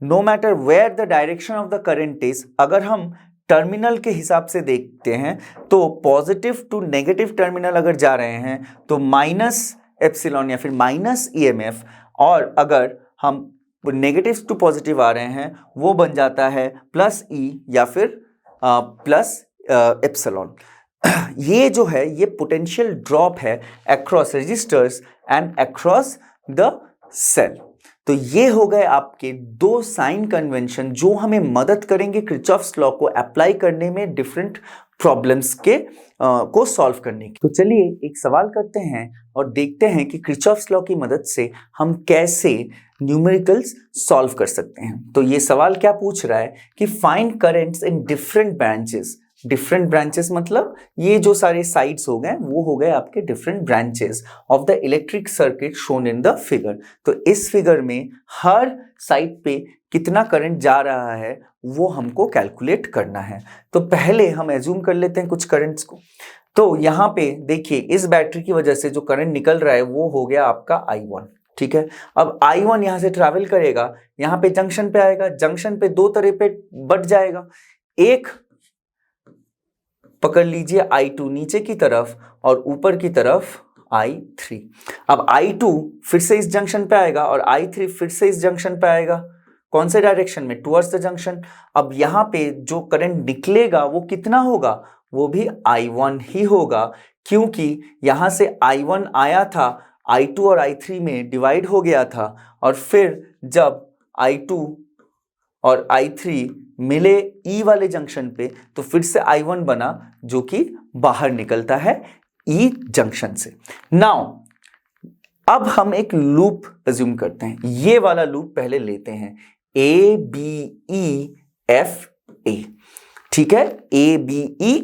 no matter where the direction of the current is, अगर हम टर्मिनल के हिसाब से देखते हैं तो पॉजिटिव टू नेगेटिव टर्मिनल अगर जा रहे हैं तो माइनस एप्सिलॉन या फिर माइनस ईएमएफ, और अगर हम नेगेटिव टू पॉजिटिव आ रहे हैं वो बन जाता है प्लस ई या फिर प्लस एप्सिलॉन। ये जो है ये पोटेंशियल ड्रॉप है across resistors and across the cell. तो ये हो गए आपके दो साइन कन्वेंशन जो हमें मदद करेंगे किरचॉफ्स लॉ को अप्लाई करने में डिफरेंट प्रॉब्लम्स के को सॉल्व करने की। तो चलिए एक सवाल करते हैं और देखते हैं कि किरचॉफ्स लॉ की मदद से हम कैसे न्यूमेरिकल्स सॉल्व कर सकते हैं। तो ये सवाल क्या पूछ रहा है कि find currents in different branches. Different branches मतलब ये जो सारे साइड्स हो गए वो हो गए आपके different branches of the electric circuit shown in the figure. तो इस फिगर में हर साइड पे कितना करंट जा रहा है वो हमको कैलकुलेट करना है। तो पहले हम एज्यूम कर लेते हैं कुछ करंट्स को। तो यहाँ पे देखिए इस बैटरी की वजह से जो करंट निकल रहा है वो हो गया आपका I1, ठीक है। अब I1 यहाँ से ट्रैवल करेगा, यहाँ पे जंक्शन पे आएगा, जंक्शन पे दो तरह पे बट जाएगा। एक पकड़ लीजिए I2 नीचे की तरफ और ऊपर की तरफ I3। अब I2 फिर से इस जंक्शन पे आएगा और I3 फिर से इस जंक्शन पे आएगा। कौन से डायरेक्शन में? Towards the junction. अब यहाँ पे जो करंट निकलेगा वो कितना होगा? वो भी I1 ही होगा, क्योंकि यहाँ से I1 आया था, I2 और I3 में डिवाइड हो गया था, और फिर जब I2 और I3 मिले E वाले जंक्शन पे तो फिर से I1 बना जो कि बाहर निकलता है E जंक्शन से। नाउ अब हम एक लूप अज्यूम करते हैं, ये वाला लूप पहले लेते हैं, A B E F A, ठीक है, A B E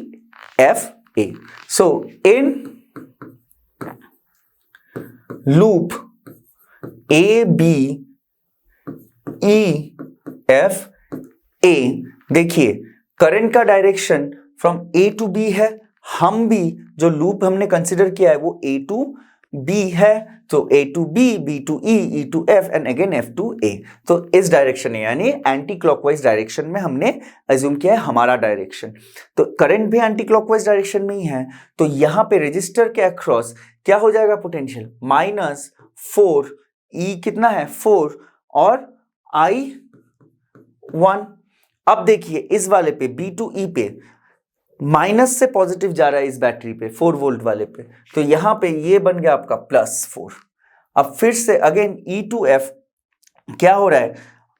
F A। So in loop A B E F A, देखिए करंट का direction from A to B है। हम भी जो लूप हमने कंसिडर किया है वो A टू B है, तो A to B, B to E, E to F and again F to A। तो इस डायरेक्शन में यानी एंटी क्लॉकवाइज डायरेक्शन में हमने अज्यूम किया है हमारा डायरेक्शन। तो करंट भी एंटी क्लॉकवाइज डायरेक्शन में ही है, तो यहाँ पे रेजिस्टर के अक्रॉस क्या हो जाएगा पोटेंशियल? -4, E कितना है? 4 और I1। अब देखिए इस वाले पे B टू E पे माइनस से पॉजिटिव जा रहा है इस बैटरी पे 4 वोल्ट वाले पे, तो यहां पे ये बन गया आपका +4। अब फिर से अगेन E टू F क्या हो रहा है?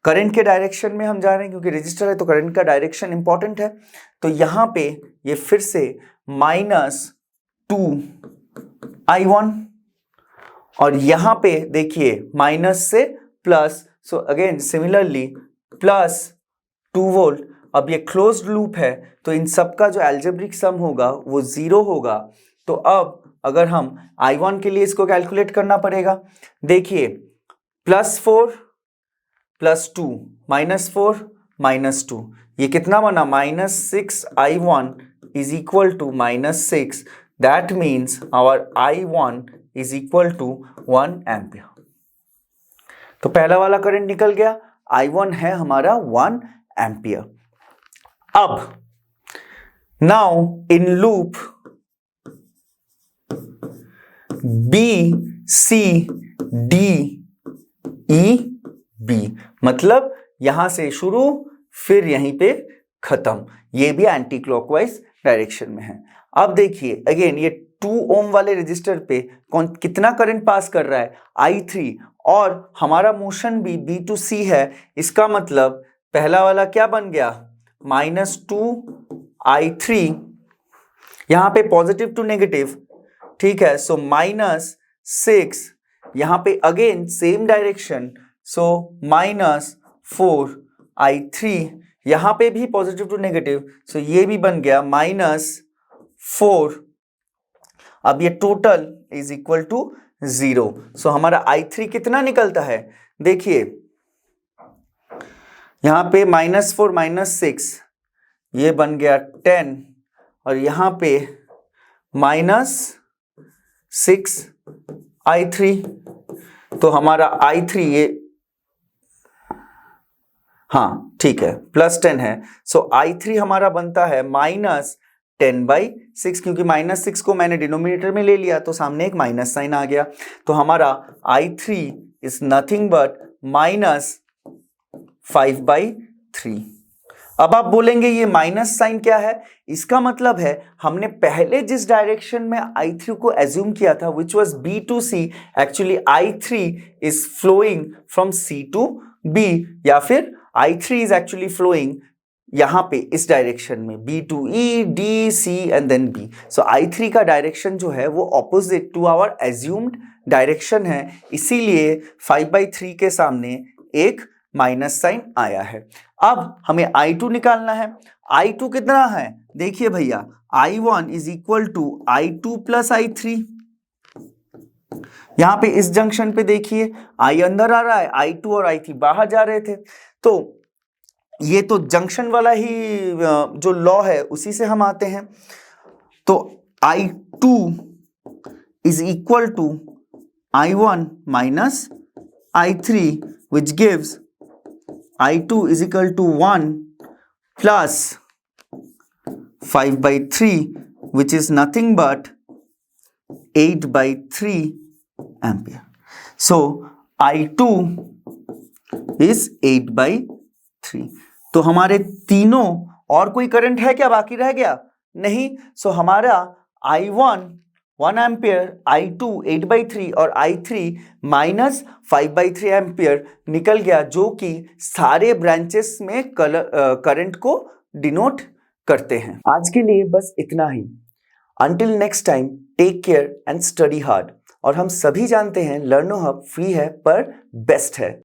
करंट के डायरेक्शन में हम जा रहे हैं, क्योंकि रजिस्टर है तो करंट का डायरेक्शन इंपॉर्टेंट है। तो यहां पे ये फिर से -2 I1 और यहां पे देखिए माइनस से plus, so again similarly +2 volt. अब ये क्लोज्ड लूप है तो इन सब का जो अलजेब्रिक सम होगा वो 0 होगा। तो अब अगर हम I1 के लिए इसको कैलकुलेट करना पड़ेगा, देखिए +4 +2 -4 -2, ये कितना बना? -6 I1 is equal to -6। That means our I1 is equal to 1 ampere. तो पहला वाला करंट निकल गया, I1 है हमारा 1 एम्पियर। अब now in loop B C D E B, मतलब यहां से शुरू फिर यहीं पे खत्म, ये भी एंटी क्लॉकवाइज डायरेक्शन में है। अब देखिए अगेन ये 2 ओम वाले रेजिस्टर पे कितना करंट पास कर रहा है? I3, और हमारा मोशन भी B टू C है, इसका मतलब पहला वाला क्या बन गया? -2 I3, यहां पे पॉजिटिव टू नेगेटिव, ठीक है, सो -6, यहां पे अगेन सेम डायरेक्शन, सो -4 I3, यहां पे भी पॉजिटिव टू नेगेटिव, सो ये भी बन गया -4। अब ये टोटल इज इक्वल टू 0। सो हमारा I3 कितना निकलता है? देखिए यहां पे -4 -6, ये बन गया 10, और यहां पे -6 I3, तो हमारा I3 ये, हाँ ठीक है, +10 है। सो I3 हमारा बनता है -10/6, क्योंकि -6 को मैंने डिनोमिनेटर में ले लिया तो सामने एक माइनस साइन आ गया। तो हमारा I3 इज नथिंग बट -5/3। अब आप बोलेंगे ये माइनस साइन क्या है? इसका मतलब है हमने पहले जिस डायरेक्शन में I3 को एज्यूम किया था which was B to C, actually I3 is flowing from C to B, या फिर I3 इज एक्चुअली फ्लोइंग यहां पे इस डायरेक्शन में B to E, D, C and then B। So I3 का डायरेक्शन जो है वो opposite to our assumed direction है, इसीलिए 5/3 के सामने एक माइनस साइन आया है। अब हमें I2 निकालना है। I2 कितना है? देखिए भैया, I1 is equal to I2 plus I3। यहां पे इस जंक्शन पे देखिए, I अंदर आ रहा है, I2 और I3 बाहर जा रहे थे, तो ये तो जंक्शन वाला ही जो लॉ है उसी से हम आते हैं। तो I2 is equal to I1 minus I3 which gives I2 is equal to 1 plus 5/3 which is nothing but 8/3 ampere. So I2 is 8/3। तो हमारे तीनों, और कोई करंट है क्या बाकी रह गया? नहीं। सो हमारा I1 1 एम्पियर, I2 8/3 और I3 -5/3 एम्पियर निकल गया, जो कि सारे ब्रांचेस में करंट को डिनोट करते हैं। आज के लिए बस इतना ही। Until next time, take care and study hard. और हम सभी जानते हैं लर्नो हब फ्री है पर बेस्ट है।